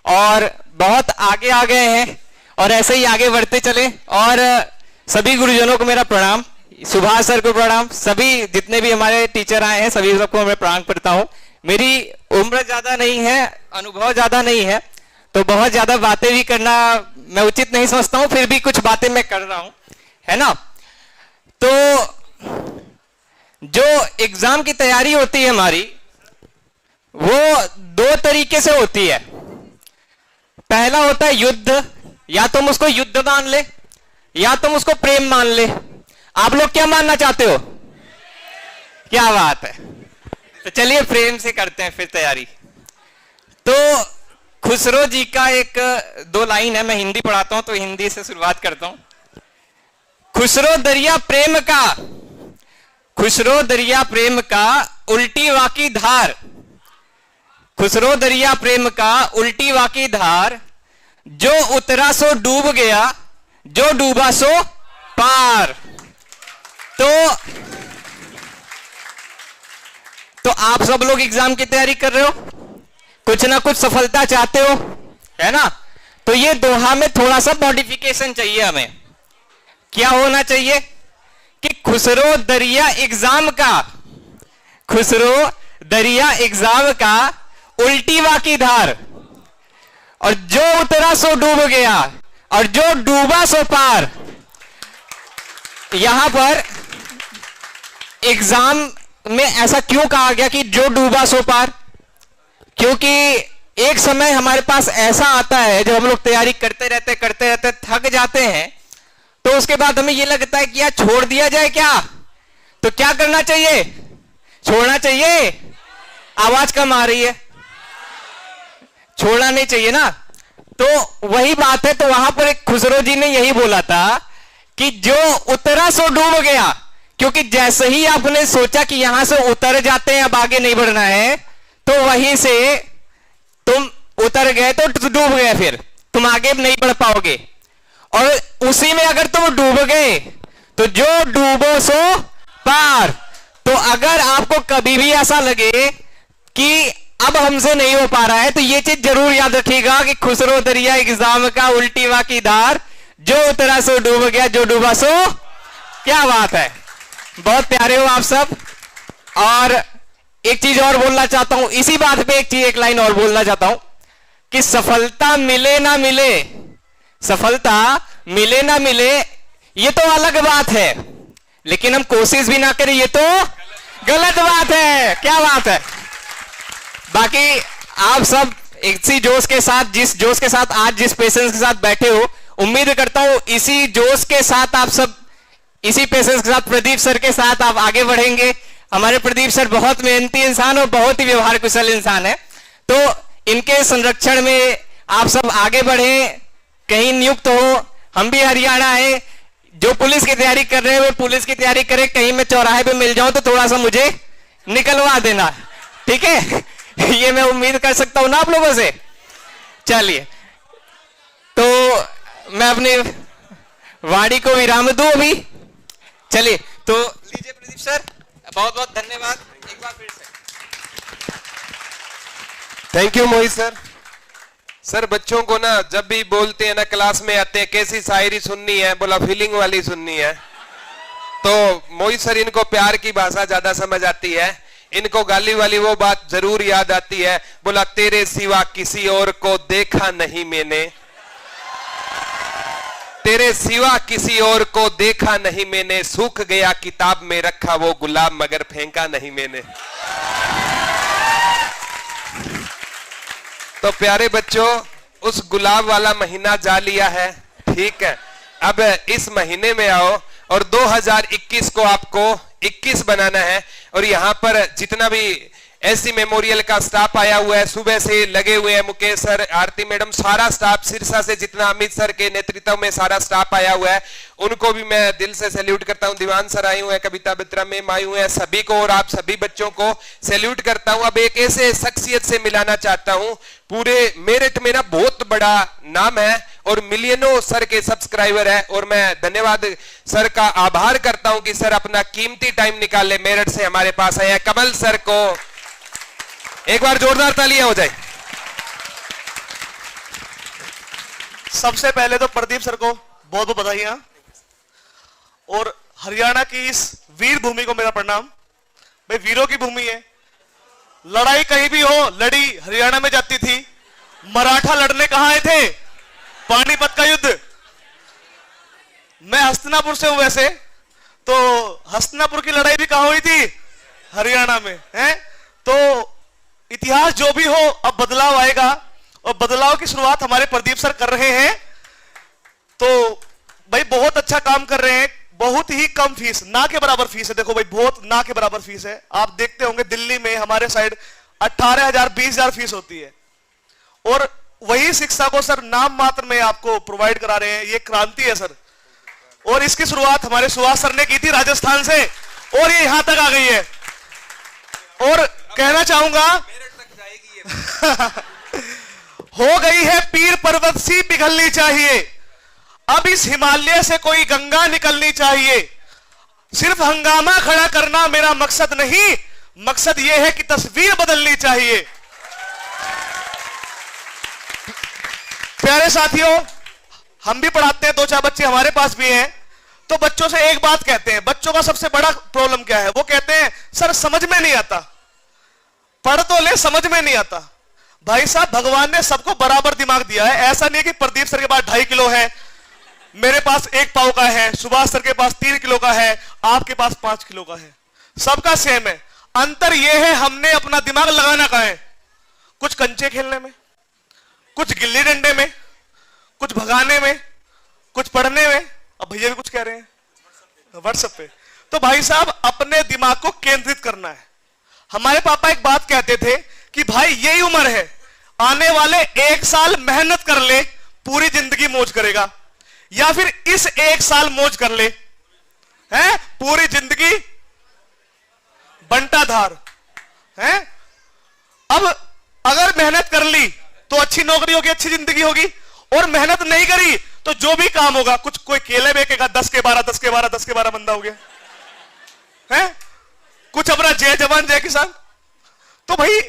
और बहुत आगे आ गए हैं और ऐसे ही आगे बढ़ते चले। और सभी गुरुजनों को मेरा प्रणाम, सुभाष सर को प्रणाम, सभी जितने भी हमारे टीचर आए हैं सभी सबको मैं प्रणाम करता हूं। मेरी उम्र ज्यादा नहीं है, अनुभव ज्यादा नहीं है, तो बहुत ज्यादा बातें भी करना मैं उचित नहीं समझता हूं, फिर भी कुछ बातें मैं कर रहा हूं, है ना। तो जो एग्जाम की तैयारी होती है हमारी, वो 2 तरीके से होती है। पहला होता है युद्ध, या तुम उसको युद्ध मान ले या तुम उसको प्रेम मान ले। आप लोग क्या मानना चाहते हो? क्या बात है। तो चलिए प्रेम से करते हैं फिर तैयारी। तो खुसरो जी का एक 2 लाइन है, मैं हिंदी पढ़ाता हूं तो हिंदी से शुरुआत करता हूं। खुसरो दरिया प्रेम का, खुसरो दरिया प्रेम का उल्टी वाकी धार, खुसरो दरिया प्रेम का उल्टी वाकी धार, जो उतरा सो डूब गया, जो डूबा सो पार। तो आप सब लोग एग्जाम की तैयारी कर रहे हो, कुछ ना कुछ सफलता चाहते हो, है ना। तो ये दोहा में थोड़ा सा मॉडिफिकेशन चाहिए हमें। क्या होना चाहिए कि खुसरो दरिया एग्जाम का, खुसरो दरिया एग्जाम का उल्टी वाकी धार, और जो उतरा सो डूब गया और जो डूबा सो पार। यहां पर एग्जाम में ऐसा क्यों कहा गया कि जो डूबा सो पार? क्योंकि एक समय हमारे पास ऐसा आता है जब हम लोग तैयारी करते रहते थक जाते हैं, तो उसके बाद हमें यह लगता है कि यार छोड़ दिया जाए क्या। तो क्या करना चाहिए? छोड़ना चाहिए। आवाज कम आ रही है। छोड़ना नहीं चाहिए ना। तो वही बात है। तो वहां पर एक खुसरो जी ने यही बोला था कि जो उतरा सो डूब गया, क्योंकि जैसे ही आपने सोचा कि यहां से उतर जाते हैं, अब आगे नहीं बढ़ना है, तो वहीं से तुम उतर गए तो डूब गए, फिर तुम आगे नहीं बढ़ पाओगे। और उसी में अगर तुम डूब गए तो जो डूबो सो पार। तो अगर आपको कभी भी ऐसा लगे कि अब हमसे नहीं हो पा रहा है, तो ये चीज जरूर याद रखिएगा कि खुसरो दरिया एग्जाम का उल्टी वा की धार, जो उतरा सो डूब गया, जो डूबा सो। क्या बात है, बहुत प्यारे हो आप सब। और एक चीज और बोलना चाहता हूं इसी बात पे, एक लाइन और बोलना चाहता हूं कि सफलता मिले ना मिले, सफलता मिले ना मिले ये तो अलग बात है, लेकिन हम कोशिश भी ना करें ये तो गलत बात है। क्या बात है। बाकी आप सब इसी जोश के साथ, जिस जोश के साथ आज जिस पेशेंस के साथ बैठे हो, उम्मीद करता हूं इसी जोश के साथ आप सब, इसी पेशेंस के साथ, प्रदीप सर के साथ आप आगे बढ़ेंगे। हमारे प्रदीप सर बहुत मेहनती इंसान और बहुत ही व्यवहार कुशल इंसान है। तो इनके संरक्षण में आप सब आगे बढ़े, कहीं नियुक्त हो। हम भी हरियाणा है, जो पुलिस की तैयारी कर रहे हैं वो पुलिस की तैयारी करें। कहीं मैं चौराहे पे मिल जाऊं तो थोड़ा सा मुझे निकलवा देना, ठीक है। ये मैं उम्मीद कर सकता हूं ना आप लोगों से। चलिए, तो मैं अपनी वाणी को विराम दूं अभी। चलिए, तो लीजिए प्रदीप सर, बहुत बहुत धन्यवाद एक बार फिर से। Thank you Mohit sir. Sir बच्चों को ना जब भी बोलते हैं ना, क्लास में आते हैं, कैसी शायरी सुननी है, बोला फीलिंग वाली सुननी है। तो मोहित सर इनको प्यार की भाषा ज्यादा समझ आती है, इनको गाली वाली वो बात जरूर याद आती है। बोला तेरे सिवा किसी और को देखा नहीं मैंने, तेरे सिवा किसी और को देखा नहीं मैंने, सूख गया किताब में रखा वो गुलाब मगर फेंका नहीं मैंने। तो प्यारे बच्चों, उस गुलाब वाला महीना जा लिया है, ठीक है। अब इस महीने में आओ और 2021 को आपको 21 बनाना है। और यहां पर जितना भी एससी मेमोरियल का स्टाफ आया हुआ है, सुबह से लगे हुए हैं, मुकेश सर, आरती मैडम, सारा स्टाफ, सिरसा से जितना अमित सर के नेतृत्व में सारा स्टाफ आया हुआ है, उनको भी मैं दिल से सैल्यूट करता हूं। दीवान सर आए हुए हैं, कविता बत्रा मैम आए हुए हैं, सभी को और आप सभी बच्चों को सैल्यूट करता हूं। अब एक ऐसे शख्सियत से मिलाना चाहता हूं, पूरे मेरठ में ना बहुत बड़ा नाम है और मिलियनों सर के सब्सक्राइबर है। और मैं धन्यवाद सर का आभार करता हूं कि सर अपना कीमती टाइम निकाले, मेरठ से हमारे पास आए हैं। कमल सर को एक बार जोरदार तालियां हो जाए। सबसे पहले तो प्रदीप सर को बहुत बहुत बधाइयां और हरियाणा की इस वीर भूमि को मेरा प्रणाम। भाई वीरों की भूमि है, लड़ाई कहीं भी हो, लड़ी हरियाणा में जाती थी। मराठा लड़ने कहां आए थे? पानीपत का युद्ध। मैं हस्तिनापुर से हूं वैसे, तो हस्तिनापुर की लड़ाई भी कहां हुई थी? हरियाणा में है। तो इतिहास जो भी हो, अब बदलाव आएगा और बदलाव की शुरुआत हमारे प्रदीप सर कर रहे हैं। तो भाई बहुत अच्छा काम कर रहे हैं, बहुत ही कम फीस, ना के बराबर फीस है। देखो भाई, बहुत ना के बराबर फीस है। आप देखते होंगे दिल्ली में हमारे साइड 18,000 20,000 फीस होती है, और वही शिक्षा को सर नाम मात्र में आपको प्रोवाइड करा रहे हैं। ये क्रांति है सर, और इसकी शुरुआत हमारे सुभाष सर ने की थी राजस्थान से, और ये यहां तक आ गई है। और कहना चाहूंगा हो गई है पीर पर्वत सी पिघलनी चाहिए, अब इस हिमालय से कोई गंगा निकलनी चाहिए। सिर्फ हंगामा खड़ा करना मेरा मकसद नहीं, मकसद यह है कि तस्वीर बदलनी चाहिए। प्यारे साथियों, हम भी पढ़ाते हैं, 2-4 बच्चे हमारे पास भी हैं। तो बच्चों से एक बात कहते हैं, बच्चों का सबसे बड़ा प्रॉब्लम क्या है? वो कहते हैं सर समझ में नहीं आता, पढ़ तो ले समझ में नहीं आता। भाई साहब, भगवान ने सबको बराबर दिमाग दिया है। ऐसा नहीं है कि प्रदीप सर के पास 2.5 किलो है, मेरे पास 1 पाव का है, सुभाष सर के पास 3 किलो का है, आपके पास 5 किलो का है। सबका सेम है। अंतर यह है हमने अपना दिमाग लगाना कहां है। कुछ कंचे खेलने में, कुछ गिल्ली डंडे में, कुछ भगाने में, कुछ पढ़ने में। अब भैया भी कुछ कह रहे हैं व्हाट्सएप पे। तो भाई साहब, अपने दिमाग को केंद्रित करना है। हमारे पापा एक बात कहते थे कि भाई यही उम्र है, आने वाले 1 साल मेहनत कर ले, पूरी जिंदगी मौज करेगा, या फिर इस 1 साल मौज कर ले, हैं, पूरी जिंदगी बंटाधार है। अब अगर मेहनत कर ली तो अच्छी नौकरी होगी, अच्छी जिंदगी होगी, और मेहनत नहीं करी तो जो भी काम होगा, कुछ कोई केले बेचेगा 10 के 12, 10 के 12, 10 के 12 बंदा हो गया है, कुछ अपना जय जवान जय किसान। तो भाई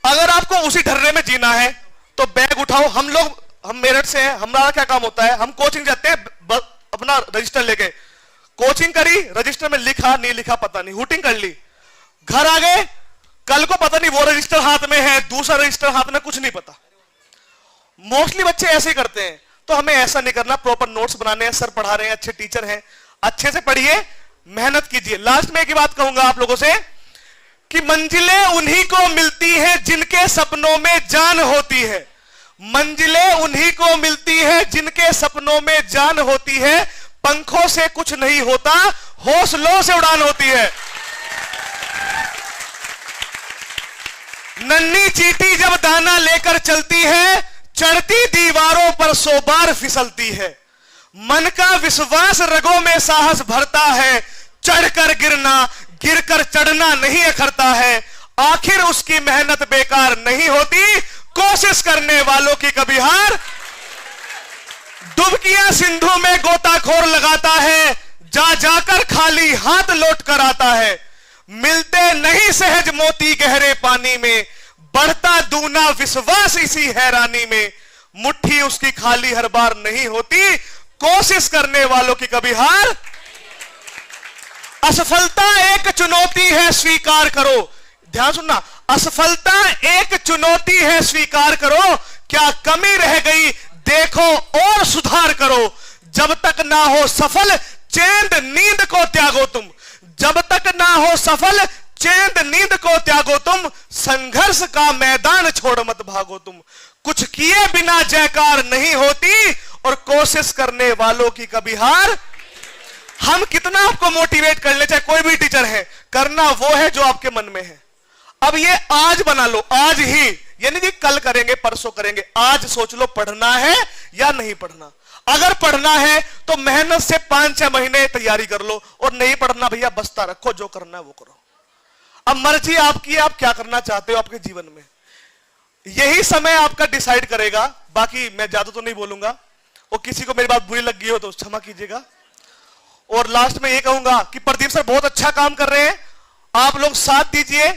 अगर आपको उसी ढर्रे में जीना है तो बैग उठाओ। हम मेरठ से हैं, हमारा क्या काम होता है, हम कोचिंग जाते हैं, अपना रजिस्टर लेके कोचिंग करी, रजिस्टर में लिखा नहीं लिखा पता नहीं, हुटिंग कर ली, घर आ गए, कल को पता नहीं वो रजिस्टर हाथ में है, दूसरा रजिस्टर हाथ में, कुछ नहीं पता। मोस्टली बच्चे ऐसे ही करते हैं। तो हमें ऐसा नहीं करना, प्रॉपर नोट्स बनाने हैं, सर पढ़ा रहे हैं, अच्छे टीचर हैं, अच्छे से पढ़िए, मेहनत कीजिए। लास्ट में एक ही बात कहूंगा आप लोगों से कि मंजिलें उन्हीं को मिलती हैं जिनके सपनों में जान होती है। मंजिलें उन्हीं को मिलती है जिनके सपनों में जान होती है। पंखों से कुछ नहीं होता, हौसलों से उड़ान होती है। नन्ही चींटी जब दाना लेकर चलती है, चढ़ती दीवारों पर 100 बार फिसलती है। मन का विश्वास रगों में साहस भरता है, चढ़कर गिरना, गिरकर चढ़ना नहीं अखरता है। आखिर उसकी मेहनत बेकार नहीं होती, कोशिश करने वालों की कभी हार। डुबकियां सिंधु में गोताखोर लगाता है, जा जाकर खाली हाथ लौट कर आता है। मिलते नहीं सहज मोती गहरे पानी में, बढ़ता दूना विश्वास इसी हैरानी में। मुट्ठी उसकी खाली हर बार नहीं होती, कोशिश करने वालों की कभी हार। असफलता एक चुनौती है, स्वीकार करो। ध्यान सुनना, असफलता एक चुनौती है, स्वीकार करो। क्या कमी रह गई देखो और सुधार करो। जब तक ना हो सफल चैन नींद को त्यागो तुम। जब तक ना हो सफल चैन नींद को त्यागो तुम। संघर्ष का मैदान छोड़ मत भागो तुम। कुछ किए बिना जयकार नहीं होती, और कोशिश करने वालों की कभी हार। हम कितना आपको मोटिवेट कर ले, चाहे कोई भी टीचर है, करना वो है जो आपके मन में है। अब ये आज बना लो, आज ही, यानी कि कल करेंगे परसों करेंगे, आज सोच लो पढ़ना है या नहीं पढ़ना। अगर पढ़ना है तो मेहनत से 5-6 महीने तैयारी कर लो, और नहीं पढ़ना भैया बस्ता रखो, जो करना है वो करो। अब मर्जी आपकी है, आप क्या करना चाहते हो आपके जीवन में, यही समय आपका डिसाइड करेगा। बाकी मैं ज्यादा तो नहीं बोलूंगा, और किसी को मेरी बात बुरी लग गई हो तो क्षमा कीजिएगा। और लास्ट में ये कहूंगा कि प्रदीप सर बहुत अच्छा काम कर रहे हैं, आप लोग साथ दीजिए।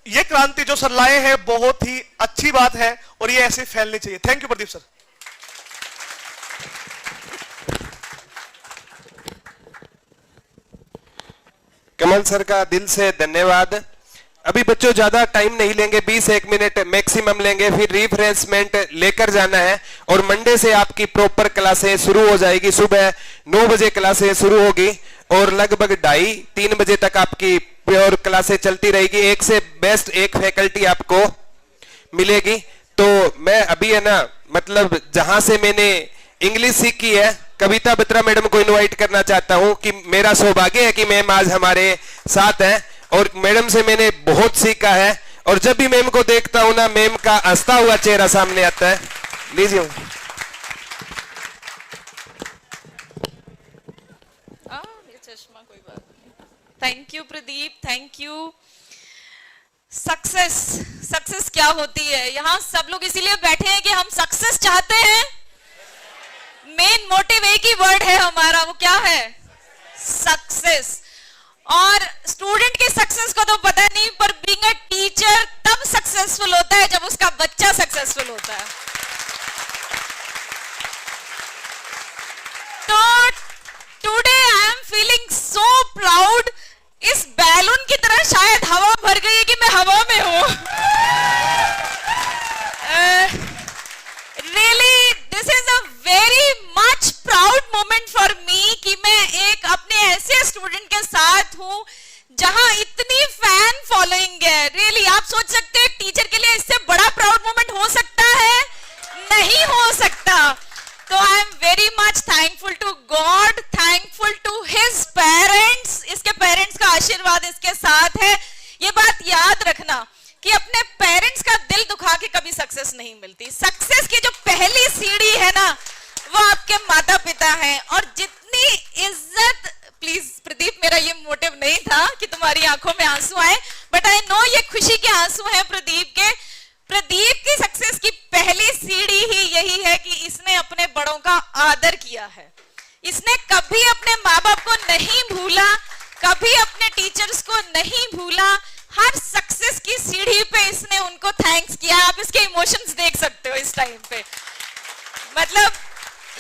ये क्रांति जो सर लाए हैं बहुत ही अच्छी बात है, और ये ऐसे फैलनी चाहिए। Thank you Pradeep sir. Kamal sir का दिल से धन्यवाद। अभी बच्चों ज्यादा टाइम नहीं लेंगे, 20-1 मिनट मैक्सिमम लेंगे, फिर रिफ्रेशमेंट लेकर जाना है। और मंडे से आपकी प्रॉपर क्लासें शुरू हो जाएगी। सुबह 9 बजे क्लासें शुरू होगी, और लगभग 2:30-3 बजे तक आपकी प्योर क्लासें चलती रहेगी। एक से बेस्ट एक फैकल्टी आपको मिलेगी। तो मैं अभी है ना, मतलब जहां से मैंने इंग्लिश सीखी है, कविता बत्रा मैडम को इनवाइट करना चाहता हूं कि मेरा सौभाग्य है कि मैम आज हमारे साथ हैं, और मैडम से मैंने बहुत सीखा है। और जब भी मैम को देखता हूं ना, मैम का हंसता हुआ चेहरा सामने आता है। लीजिए। चश्मा कोई बात नहीं। Thank you Pradeep, thank you. Success क्या होती है? यहाँ सब लोग इसीलिए बैठे हैं कि हम सक्सेस चाहते हैं। मेन मोटिव एक ही वर्ड है हमारा, वो क्या है? सक्सेस। और स्टूडेंट के सक्सेस को तो पता नहीं, पर बीइंग अ टीचर तब सक्सेसफुल होता है जब उसका बच्चा सक्सेसफुल होता है। तो today I am feeling so proud. इस बैलून की तरह शायद हवा भर गई है कि मैं हवा में हूं। Really this is a very much proud moment for me कि मैं एक अपने ऐसे स्टूडेंट के साथ हूं जहां इतनी फैन फॉलोइंग है। रियली आप सोच सकते हैं टीचर के लिए इससे बड़ा प्राउड मोमेंट हो सकता है? नहीं हो सकता। तो I am very much thankful to God, thankful to his parents. इसके पेरेंट्स का आशीर्वाद इसके साथ है। ये बात याद रखना कि अपने पेरेंट्स का दिल दुखा के कभी सक्सेस नहीं मिलती। सक्सेस की जो पहली सीढ़ी है ना, वो आपके माता पिता हैं। और जितनी इज्जत, प्लीज प्रदीप, मेरा ये मोटिव नहीं था कि तुम्हारी आंखों में आंसू आए, बट आई नो ये खुशी के आंसू हैं प्रदीप के। प्रदीप की सक्सेस की पहली सीढ़ी ही यही है कि इसने अपने बड़ों का आदर किया है। इसने कभी अपने माँ बाप को नहीं भूला, कभी अपने टीचर्स को नहीं भूला। हर सक्सेस की सीढ़ी पे इसने उनको थैंक्स किया। आप इसके इमोशंस देख सकते हो इस टाइम पे, मतलब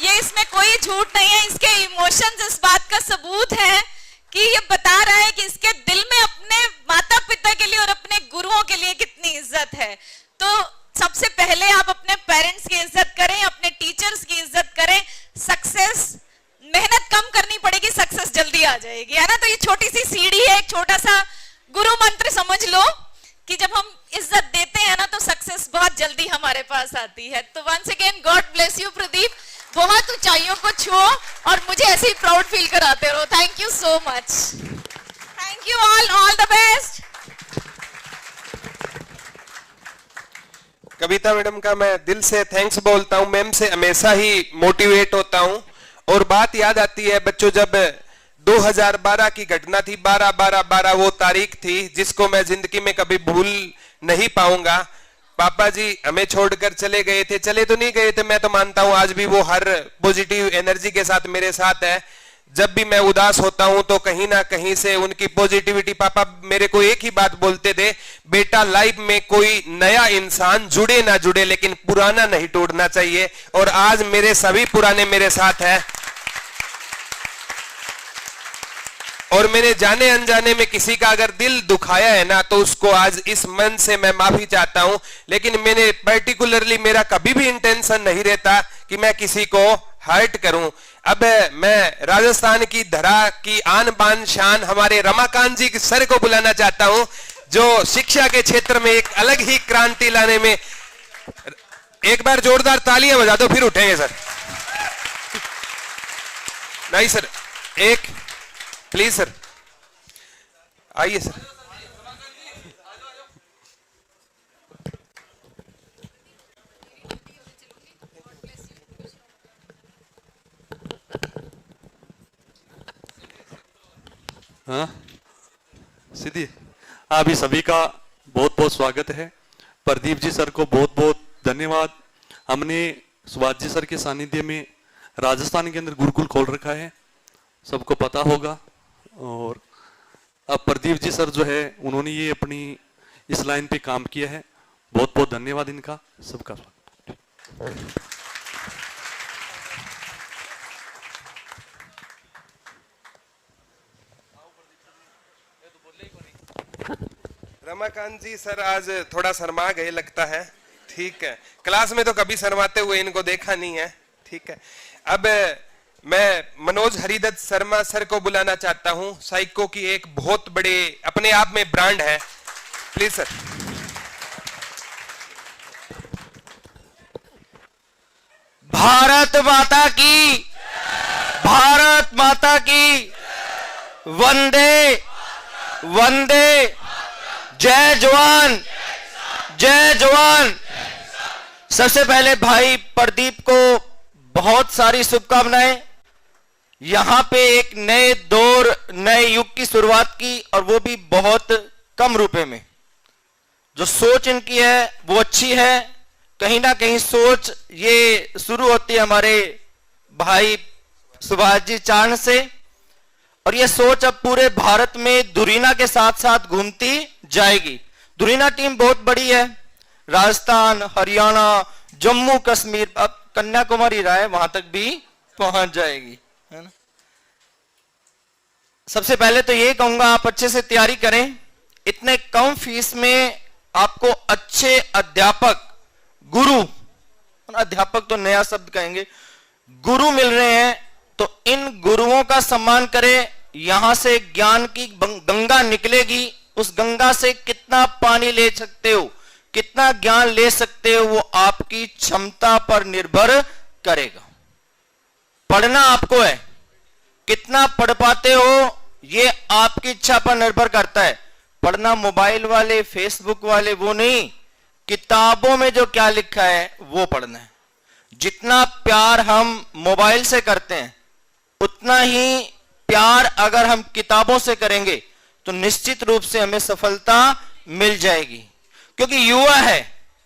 ये इसमें कोई झूठ नहीं है। इसके इमोशंस इस बात का सबूत है कि ये बता रहा है कि इसके दिल में अपने माता पिता के लिए और अपने गुरुओं के लिए कितनी इज्जत है। तो सबसे पहले आप अपने पेरेंट्स की इज्जत करें, अपने टीचर्स की इज्जत करें। सक्सेस, मेहनत कम करनी पड़ेगी, सक्सेस जल्दी आ जाएगी, है ना। तो ये छोटी सी सीढ़ी है, एक छोटा सा गुरु मंत्र समझ लो कि जब हम इज्जत देते हैं ना तो सक्सेस बहुत जल्दी हमारे पास आती है। तो once again God bless you Pradeep, बहुत ऊंचाइयों को छुओ और मुझे ऐसे ही प्राउड फील कराते रहो। Thank you so much, thank you all the best. Kavita madam का मैं दिल से थैंक्स बोलता हूं। मैम से हमेशा ही मोटिवेट होता हूं। और बात याद आती है बच्चों, जब 2012 की घटना थी, 12/12/12 वो तारीख थी जिसको मैं जिंदगी में कभी भूल नहीं पाऊंगा। पापा जी हमें छोड़कर चले गए थे, चले तो नहीं गए थे, मैं तो मानता हूं आज भी वो हर पॉजिटिव एनर्जी के साथ मेरे साथ है। जब भी मैं उदास होता हूं तो कहीं ना कहीं से उनकी पॉजिटिविटी, पापा मेरे को एक ही बात बोलते थे, बेटा लाइफ में कोई नया इंसान जुड़े ना जुड़े लेकिन पुराना नहीं टूटना चाहिए। और आज मेरे सभी पुराने मेरे साथ है। और मैंने जाने अनजाने में किसी का अगर दिल दुखाया है ना तो उसको आज इस मन से मैं माफी चाहता हूं। लेकिन मैंने पर्टिकुलरली, मेरा कभी भी इंटेंशन नहीं रहता कि मैं किसी को हर्ट करूं। अब मैं राजस्थान की धरा की आन बान शान हमारे रमाकांत जी सर को बुलाना चाहता हूं, जो शिक्षा के क्षेत्र में एक अलग ही क्रांति लाने में, एक बार जोरदार तालियां बजा दो फिर उठेंगे सर। नहीं सर, एक प्लीज सर, आइए सर। हाँ सीधी, अभी सभी का बहुत बहुत स्वागत है। प्रदीप जी सर को बहुत बहुत धन्यवाद। हमने सुभाष जी सर के सानिध्य में राजस्थान के अंदर गुरुकुल खोल रखा है, सबको पता होगा। और अब प्रदीप जी सर जो है उन्होंने ये अपनी इस लाइन पे काम किया है, बहुत बहुत धन्यवाद इनका, सबका स्वागत। रमाकांत जी सर आज थोड़ा शर्मा गए लगता है, ठीक है। क्लास में तो कभी शर्माते हुए इनको देखा नहीं है, ठीक है। अब मैं मनोज हरिदत्त शर्मा सर को बुलाना चाहता हूं। साइको की एक बहुत बड़े अपने आप में ब्रांड है, प्लीज सर। भारत माता की, भारत माता की, वंदे वंदे, जय जवान, जय जवान। सबसे पहले भाई प्रदीप को बहुत सारी शुभकामनाएं। यहां पे एक नए दौर, नए युग की शुरुआत की, और वो भी बहुत कम रुपए में। जो सोच इनकी है वो अच्छी है। कहीं ना कहीं सोच ये शुरू होती है हमारे भाई सुभाष जी चाण से, और ये सोच अब पूरे भारत में दुरीना के साथ साथ घूमती जाएगी। दुरीना टीम बहुत बड़ी है, राजस्थान, हरियाणा, जम्मू कश्मीर, अब कन्याकुमारी राय वहां तक भी पहुंच जाएगी, है ना। सबसे पहले तो ये कहूंगा आप अच्छे से तैयारी करें। इतने कम फीस में आपको अच्छे अध्यापक, गुरु, अध्यापक तो नया शब्द कहेंगे, गुरु मिल रहे हैं, तो इन गुरुओं का सम्मान करें। यहां से ज्ञान की गंगा निकलेगी, उस गंगा से कितना पानी ले सकते हो, कितना ज्ञान ले सकते हो, वो आपकी क्षमता पर निर्भर करेगा। पढ़ना आपको है, कितना पढ़ पाते हो ये आपकी इच्छा पर निर्भर करता है। पढ़ना मोबाइल वाले, फेसबुक वाले वो नहीं, किताबों में जो क्या लिखा है वो पढ़ना है। जितना प्यार हम मोबाइल से करते हैं उतना ही प्यार अगर हम किताबों से करेंगे तो निश्चित रूप से हमें सफलता मिल जाएगी। क्योंकि युवा है,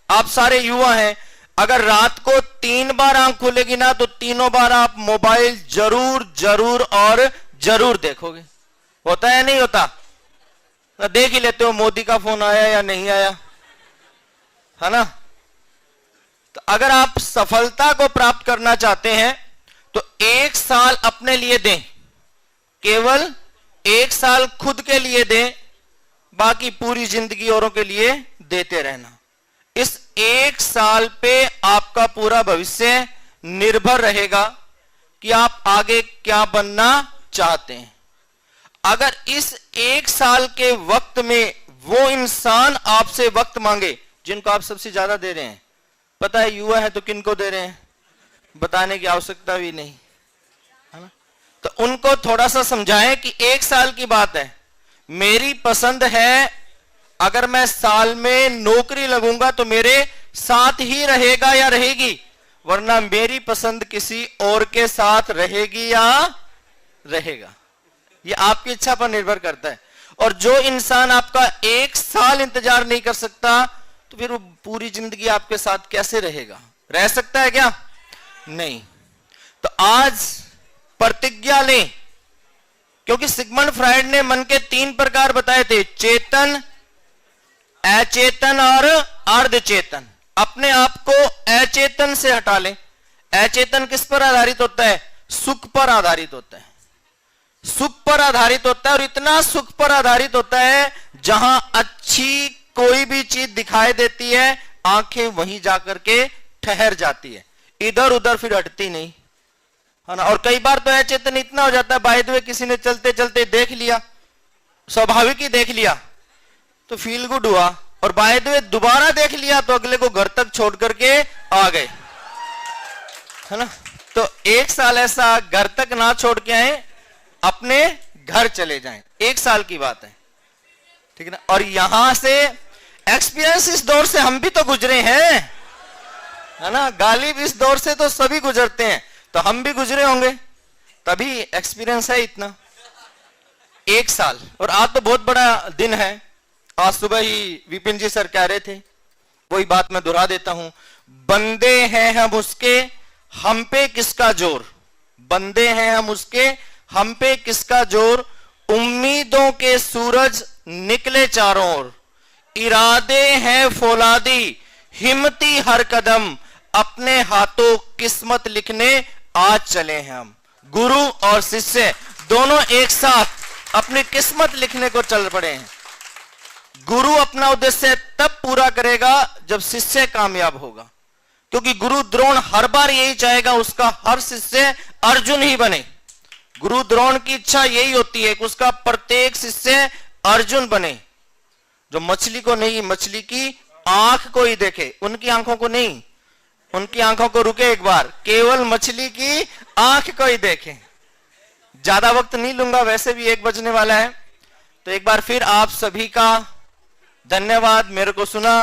आप सारे युवा हैं, अगर रात को 3 बार आंख खुलेगी ना तो तीनों बार आप मोबाइल जरूर जरूर और जरूर देखोगे। होता है नहीं होता? ना देख ही लेते हो मोदी का फोन आया या नहीं आया, है ना? तो अगर आप सफलता को प्राप्त करना चाहते हैं तो 1 साल अपने लिए दें, केवल 1 साल खुद के लिए दें, बाकी पूरी जिंदगी औरों के लिए देते रहना। इस 1 साल पे आपका पूरा भविष्य निर्भर रहेगा कि आप आगे क्या बनना चाहते हैं। अगर इस 1 साल के वक्त में वो इंसान आपसे वक्त मांगे जिनको आप सबसे ज्यादा दे रहे हैं, पता है युवा है तो किनको दे रहे हैं, बताने की आवश्यकता भी नहीं, है ना? तो उनको थोड़ा सा समझाएं कि 1 साल की बात है, मेरी पसंद है, अगर मैं साल में नौकरी लगूंगा तो मेरे साथ ही रहेगा या रहेगी, वरना मेरी पसंद किसी और के साथ रहेगी या रहेगा, ये आपकी इच्छा पर निर्भर करता है। और जो इंसान आपका 1 साल इंतजार नहीं कर सकता तो फिर वो पूरी जिंदगी आपके साथ कैसे रहेगा? रह सकता है क्या? नहीं। तो आज प्रतिज्ञा लें, क्योंकि सिगमंड फ्रायड ने मन के 3 प्रकार बताए थे, चेतन, अचेतन और अर्धचेतन। अपने आप को अचेतन से हटा लें। अचेतन किस पर आधारित होता है? सुख पर आधारित होता है, सुख पर आधारित होता है, और इतना सुख पर आधारित होता है जहां अच्छी कोई भी चीज दिखाई देती है आंखें वहीं जाकर के ठहर जाती है, इधर उधर फिर हटती नहीं, है ना? और कई बार तो अचेतन इतना हो जाता है, बाय द वे किसी ने चलते चलते देख लिया, स्वाभाविक ही देख लिया तो फील गुड हुआ, और बाय द वे दोबारा देख लिया तो अगले को घर तक छोड़ करके आ गए, है ना? तो 1 साल ऐसा घर तक ना छोड़ के आए, अपने घर चले जाएं। 1 साल की बात है, ठीक है ना? और यहां से एक्सपीरियंस, इस दौर से हम भी तो गुजरे हैं, है ना? गालिब इस दौर से तो सभी गुजरते हैं, तो हम भी गुजरे होंगे, तभी एक्सपीरियंस है इतना। 1 साल, और आज तो बहुत बड़ा दिन है। आज सुबह ही विपिन जी सर कह रहे थे, वही बात मैं दोहरा देता हूं, बंदे हैं हम उसके, हम पे किसका जोर, बंदे हैं हम उसके, हम पे किसका जोर, उम्मीदों के सूरज निकले चारों ओर, इरादे हैं फौलादी, हिम्मती हर कदम, अपने हाथों किस्मत लिखने आज चले हैं हम। गुरु और शिष्य दोनों एक साथ अपनी किस्मत लिखने को चल पड़े हैं। गुरु अपना उद्देश्य तब पूरा करेगा जब शिष्य कामयाब होगा, क्योंकि गुरु द्रोण हर बार यही चाहेगा उसका हर शिष्य अर्जुन ही बने। गुरु द्रोण की इच्छा यही होती है कि उसका प्रत्येक शिष्य अर्जुन बने, जो मछली को नहीं, मछली की आंख को ही देखे, उनकी आंखों को नहीं, उनकी आंखों को रुके एक बार, केवल मछली की आंख को ही देखें। ज्यादा वक्त नहीं लूंगा, वैसे भी 1 बजने वाला है, तो एक बार फिर आप सभी का धन्यवाद। मेरे को सुना,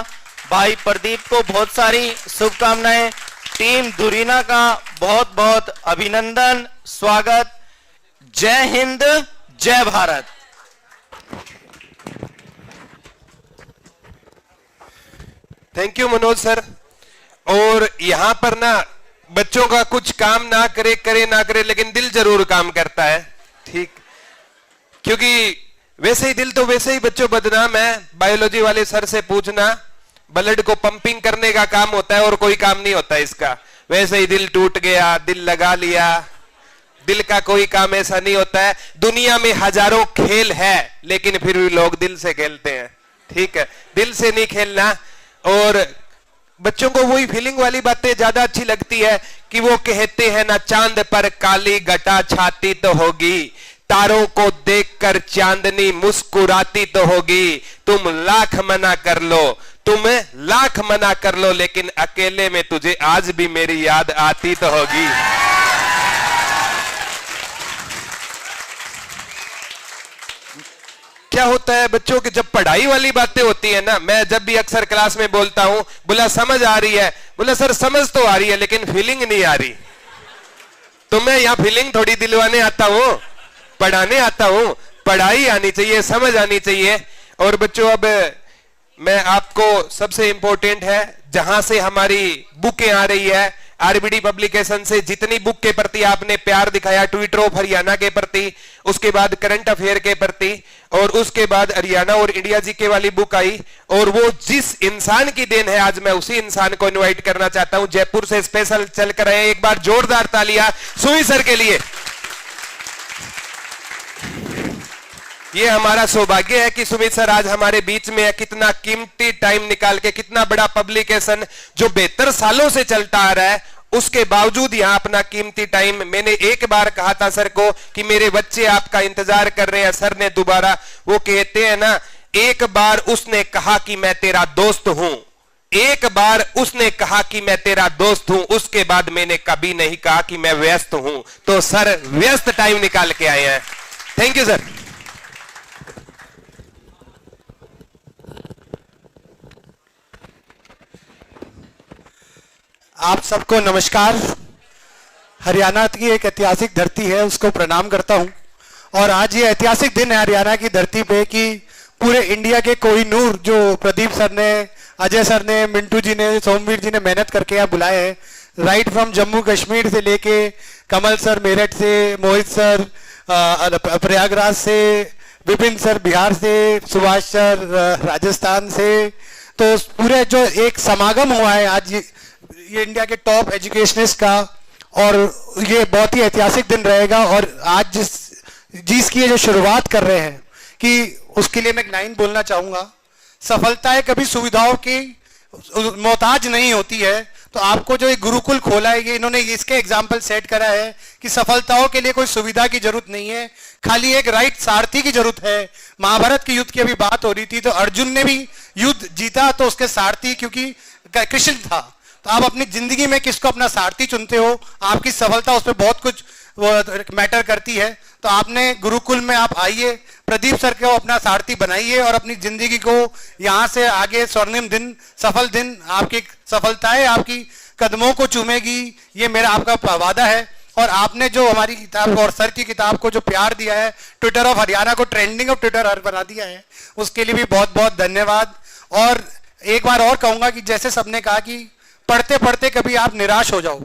भाई प्रदीप को बहुत सारी शुभकामनाएं, टीम धुरीना का बहुत बहुत अभिनंदन, स्वागत। जय हिंद, जय Bharat. Thank you Manoj sir. और यहां पर ना बच्चों का कुछ काम ना करे, करे ना करे, लेकिन दिल जरूर काम करता है, ठीक? क्योंकि वैसे ही दिल तो वैसे ही बच्चों बदनाम है। बायोलॉजी वाले सर से पूछना, ब्लड को पंपिंग करने का काम होता है और कोई काम नहीं होता इसका। वैसे ही दिल टूट गया, दिल लगा लिया, दिल का कोई काम ऐसा नहीं होता है। दुनिया में हजारों खेल है, लेकिन फिर भी लोग दिल से खेलते हैं, ठीक है? दिल से नहीं खेलना। और बच्चों को वही फीलिंग वाली बातें ज्यादा अच्छी लगती है कि वो कहते हैं ना, चांद पर काली घटा छाती तो होगी, तारों को देखकर चांदनी मुस्कुराती तो होगी। तुम लाख मना कर लो, तुम लाख मना कर लो, लेकिन अकेले में तुझे आज भी मेरी याद आती तो होगी। क्या होता है बच्चों की जब पढ़ाई वाली बातें होती है ना, मैं जब भी अक्सर क्लास में बोलता हूं, बोला समझ आ रही है, बोला सर समझ तो आ रही है लेकिन फीलिंग नहीं आ रही। तो मैं यहां फीलिंग थोड़ी दिलवाने आता हूं, पढ़ाने आता हूं। पढ़ाई आनी चाहिए, समझ आनी चाहिए। और बच्चों अब मैं आपको सबसे इंपॉर्टेंट है, जहां से हमारी बुकें आ रही है, आरबीडी पब्लिकेशन से जितनी बुक के प्रति आपने प्यार दिखाया, ट्विटर ऑफ हरियाणा के प्रति, उसके बाद करंट अफेयर के प्रति, और उसके बाद हरियाणा और इंडिया जीके वाली बुक आई, और वो जिस इंसान की देन है, आज मैं उसी इंसान को इनवाइट करना चाहता हूं। जयपुर से स्पेशल चल कर आए, एक बार जोरदार तालियां सुमित सर के लिए। ये हमारा सौभाग्य है कि सुमित सर आज हमारे बीच में है। कितना कीमती टाइम निकाल के, कितना बड़ा पब्लिकेशन जो 72 सालों से चलता आ रहा है, उसके बावजूद यहां अपना कीमती टाइम। मैंने एक बार कहा था सर को कि मेरे बच्चे आपका इंतजार कर रहे हैं। सर ने दोबारा, वो कहते हैं ना, एक बार उसने कहा कि मैं तेरा दोस्त हूं, एक बार उसने कहा कि मैं तेरा दोस्त हूं, उसके बाद मैंने कभी नहीं कहा कि मैं व्यस्त हूं। तो सर व्यस्त टाइम निकाल के आए हैं। Thank you sir. आप सबको नमस्कार। हरियाणा की एक ऐतिहासिक धरती है, उसको प्रणाम करता हूं। और आज ये ऐतिहासिक दिन है हरियाणा की धरती पे कि पूरे इंडिया के कोहिनूर जो प्रदीप सर ने, अजय सर ने, मिंटू जी ने, सोमवीर जी ने मेहनत करके यहाँ बुलाए हैं। राइट फ्रॉम जम्मू कश्मीर से लेके कमल सर मेरठ से, मोहित सर प्रयागराज से, विपिन सर बिहार से, सुभाष सर राजस्थान से। तो पूरे जो एक समागम हुआ है आज ये इंडिया के टॉप एजुकेशनिस्ट का, और ये बहुत ही ऐतिहासिक दिन रहेगा। और आज जिसकी जो शुरुआत कर रहे हैं कि उसके लिए मैं एक लाइन बोलना चाहूंगा, सफलताएं कभी सुविधाओं की मोहताज नहीं होती है। तो आपको जो एक गुरुकुल खोला है, ये इन्होंने इसके एग्जाम्पल सेट करा है कि सफलताओं के लिए कोई सुविधा की जरूरत नहीं है, खाली एक राइट सारथी की जरूरत है। महाभारत के युद्ध की अभी बात हो रही थी, तो अर्जुन ने भी युद्ध जीता तो उसके सारथी क्योंकि कृष्ण था। तो आप अपनी जिंदगी में किसको अपना सारथी चुनते हो, आपकी सफलता उस पर बहुत कुछ मैटर करती है। तो आपने गुरुकुल में आप आइए, प्रदीप सर को अपना सारथी बनाइए और अपनी जिंदगी को यहाँ से आगे स्वर्णिम दिन, सफल दिन, आपकी सफलताएं आपकी कदमों को चूमेगी, ये मेरा आपका वादा है। और आपने जो हमारी किताब और सर की किताब को जो प्यार दिया है, ट्विटर ऑफ हरियाणा को ट्रेंडिंग ऑफ ट्विटर बना दिया है, उसके लिए भी बहुत बहुत धन्यवाद। और एक बार और कहूंगा कि जैसे सबने कहा कि पढ़ते पढ़ते कभी आप निराश हो जाओ,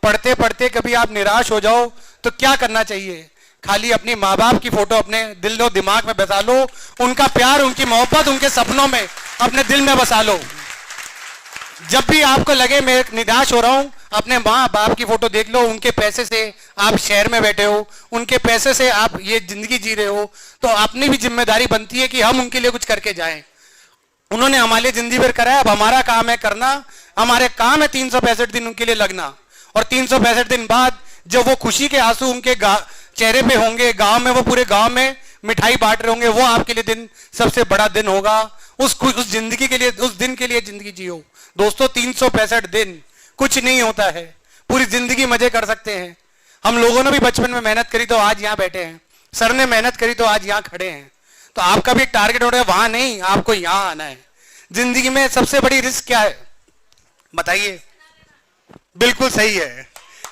पढ़ते पढ़ते कभी आप निराश हो जाओ, तो क्या करना चाहिए? खाली अपनी माँ बाप की फोटो अपने दिल और दिमाग में बसा लो, उनका प्यार, उनकी मोहब्बत उनके सपनों में अपने दिल में बसा लो। जब भी आपको लगे मैं निराश हो रहा हूं, अपने माँ बाप की फोटो देख लो, उनके पैसे से आप शहर में बैठे हो, उनके पैसे से आप ये जिंदगी जी रहे हो, तो अपनी भी जिम्मेदारी बनती है कि हम उनके लिए कुछ करके जाएं। उन्होंने हमारे लिए जिंदगी भर करा है, अब हमारा काम है करना, हमारे काम है 365 दिन उनके लिए लगना। और 365 दिन बाद जब वो खुशी के आंसू उनके चेहरे पे होंगे, गांव में वो पूरे गांव में मिठाई बांट रहे होंगे, वो आपके लिए दिन सबसे बड़ा दिन होगा। उस जिंदगी के लिए, उस दिन के लिए जिंदगी जियो दोस्तों। 365 दिन कुछ नहीं होता है, पूरी जिंदगी मजे कर सकते हैं। हम लोगों ने भी बचपन में मेहनत करी तो आज यहाँ बैठे हैं, सर ने मेहनत करी तो आज यहाँ खड़े हैं। तो आपका भी एक टारगेट हो रहा है, वहां नहीं, आपको यहाँ आना है। जिंदगी में सबसे बड़ी रिस्क क्या है बताइए? बिल्कुल सही है।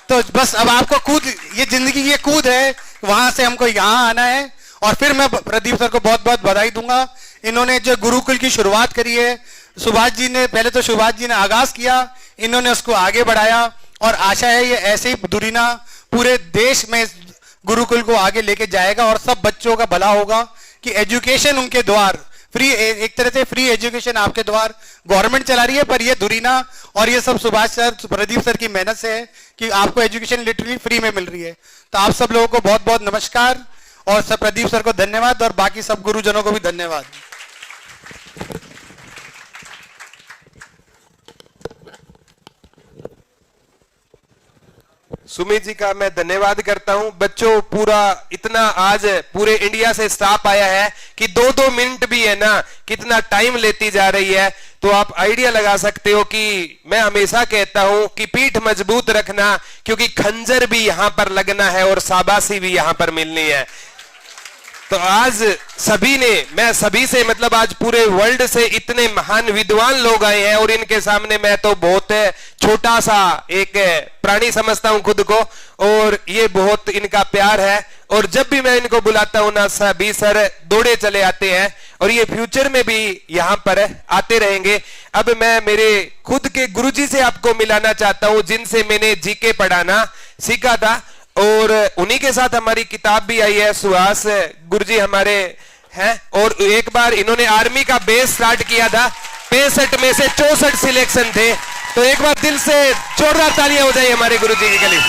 तो बस अब आपको कूद, ये जिंदगी की ये कूद है, वहां से हमको यहाँ आना है। और फिर मैं प्रदीप सर को बहुत बहुत बधाई दूंगा। इन्होंने जो गुरुकुल की शुरुआत करी है, सुभाष जी ने, पहले तो सुभाष जी ने आगाज किया, इन्होंने उसको आगे बढ़ाया। और आशा है ये ऐसे ही दुरीना पूरे देश में इस गुरुकुल को आगे लेके जाएगा और सब बच्चों का भला होगा कि एजुकेशन उनके द्वार फ्री, एक तरह से फ्री एजुकेशन आपके द्वार गवर्नमेंट चला रही है, पर ये दुरीना और ये सब सुभाष सर, प्रदीप सर की मेहनत से है कि आपको एजुकेशन लिटरली फ्री में मिल रही है। तो आप सब लोगों को बहुत बहुत नमस्कार और सब प्रदीप सर को धन्यवाद और बाकी सब गुरुजनों को भी धन्यवाद। सुमित जी का मैं धन्यवाद करता हूं। बच्चों, पूरा इतना आज पूरे इंडिया से स्टाफ आया है कि 2-2 मिनट भी है ना, कितना टाइम लेती जा रही है। तो आप आइडिया लगा सकते हो कि मैं हमेशा कहता हूं कि पीठ मजबूत रखना, क्योंकि खंजर भी यहां पर लगना है और शाबाशी भी यहां पर मिलनी है। तो आज सभी ने, मैं सभी से मतलब आज पूरे वर्ल्ड से इतने महान विद्वान लोग आए हैं और इनके सामने मैं तो बहुत छोटा सा एक प्राणी समझता हूं खुद को, और ये बहुत इनका प्यार है। और जब भी मैं इनको बुलाता हूं ना, सभी सर दौड़े चले आते हैं और ये फ्यूचर में भी यहां पर आते रहेंगे। अब मैं मेरे खुद के गुरुजी से आपको मिलाना चाहता हूं, जिनसे मैंने जीके पढ़ाना सीखा था, और उन्हीं के साथ हमारी किताब भी आई है। सुहास गुरुजी हमारे हैं, और एक बार इन्होंने आर्मी का बेस स्टार्ट किया था, 65 में से 64 सिलेक्शन थे। तो एक बार दिल से जोरदार तालियां हो जाए हमारे गुरुजी के लिए।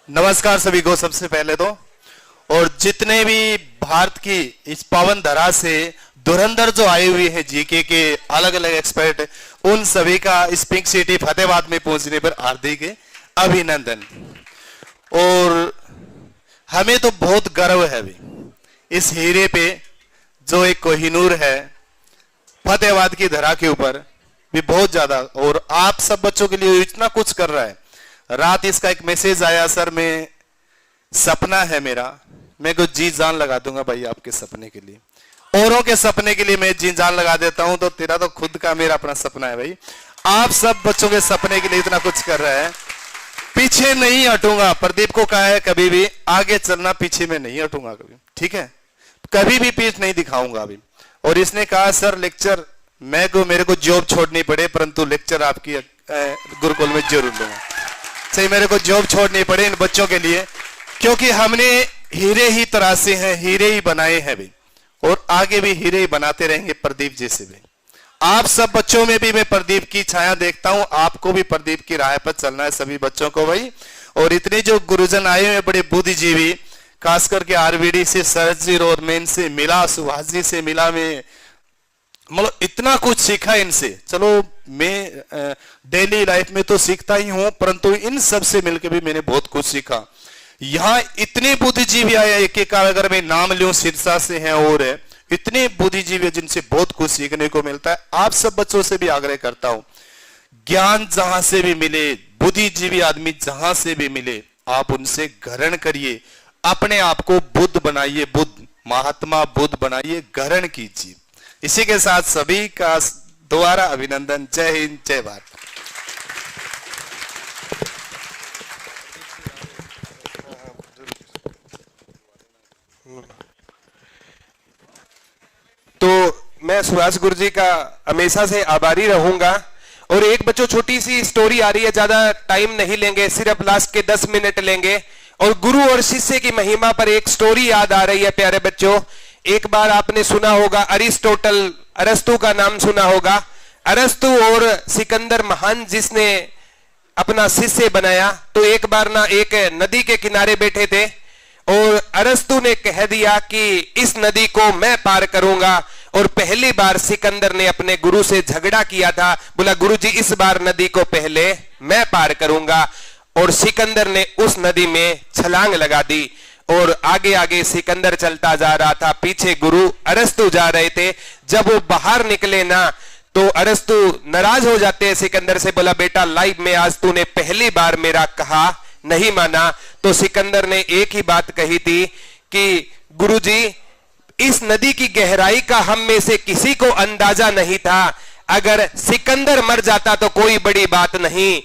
नमस्कार सभी को सबसे पहले तो, और जितने भी भारत की इस पावन धरा से धुरंधर जो आए हुए हैं जीके के अलग अलग एक्सपर्ट, उन सभी का इस पिंक सिटी फतेहाबाद में पहुंचने पर हार्दिक अभिनंदन। और हमें तो बहुत गर्व है भी इस हीरे पे, जो एक कोहिनूर है फतेहाबाद की धरा के ऊपर भी बहुत ज्यादा, और आप सब बच्चों के लिए इतना कुछ कर रहा है। रात इसका एक मैसेज आया, सर मैं सपना है मेरा, मैं कुछ जी जान लगा दूंगा भाई आपके सपने के लिए, औरों के सपने के लिए मैं जी जान लगा देता हूं, तो तेरा तो खुद का मेरा अपना सपना है भाई। आप सब बच्चों के सपने के लिए इतना कुछ कर रहा है, पीछे नहीं हटूंगा। प्रदीप को कहा है कभी भी आगे चलना, पीछे में नहीं हटूंगा कभी, ठीक है, कभी भी पीठ नहीं दिखाऊंगा अभी। और इसने कहा सर लेक्चर मेरे को जॉब छोड़नी पड़े, परंतु लेक्चर आपकी गुरुकुल में जरूर लूंगा। सही, मेरे को जॉब छोड़नी पड़े इन बच्चों के लिए, क्योंकि हमने हीरे ही तरासे हैं, हीरे ही बनाए हैं भी, और आगे भी हीरे ही बनाते रहेंगे प्रदीप जी से भी। आप सब बच्चों में भी मैं प्रदीप की छाया देखता हूं, आपको भी प्रदीप की राह पर चलना है सभी बच्चों को भाई। और इतने जो गुरुजन आए हुए बड़े बुद्धिजीवी, खास करके आरवीडी से, शरद जी रोडमैन से मिला, सुभाष जी से मिला, मैं मतलब इतना कुछ सीखा इनसे। चलो मैं डेली लाइफ में तो सीखता ही हूं, परंतु इन सब से मिलकर भी मैंने बहुत कुछ सीखा। यहाँ इतने बुद्धिजीवी आए, एक एक अगर मैं नाम लूं, सिरसा से हैं और इतने बुद्धिजीवी जिनसे बहुत कुछ सीखने को मिलता है। आप सब बच्चों से भी आग्रह करता हूं, ज्ञान जहां से भी मिले, बुद्धिजीवी आदमी जहां से भी मिले, आप उनसे ग्रहण करिए, अपने आप को बुद्ध बनाइए, बुद्ध महात्मा बुद्ध बनाइए, ग्रहण कीजिए। इसी के साथ सभी का दोबारा अभिनंदन। जय हिंद, जय भारत। तो मैं सुभाष गुरुजी का हमेशा से आभारी रहूंगा। और एक बच्चों छोटी सी स्टोरी आ रही है, ज्यादा टाइम नहीं लेंगे, सिर्फ लास्ट के 10 मिनट लेंगे। और गुरु और शिष्य की महिमा पर एक स्टोरी याद आ रही है प्यारे बच्चों। एक बार आपने सुना होगा अरिस्टोटल, अरस्तु का नाम सुना होगा। अरस्तु और सिकंदर महान जिसने अपना शिष्य बनाया, तो एक बार ना एक नदी के किनारे बैठे थे और अरस्तु ने कह दिया कि इस नदी को मैं पार करूंगा। और पहली बार सिकंदर ने अपने गुरु से झगड़ा किया था, बोला गुरुजी इस बार नदी को पहले मैं पार करूंगा। और सिकंदर ने उस नदी में छलांग लगा दी और आगे आगे सिकंदर चलता जा रहा था, पीछे गुरु अरस्तु जा रहे थे। जब वो बाहर निकले ना, तो अरस्तु नाराज हो जाते हैं सिकंदर से, बोला बेटा लाइफ में आज तूने पहली बार मेरा कहा नहीं माना। तो सिकंदर ने एक ही बात कही थी कि गुरुजी इस नदी की गहराई का हम में से किसी को अंदाजा नहीं था, अगर सिकंदर मर जाता तो कोई बड़ी बात नहीं,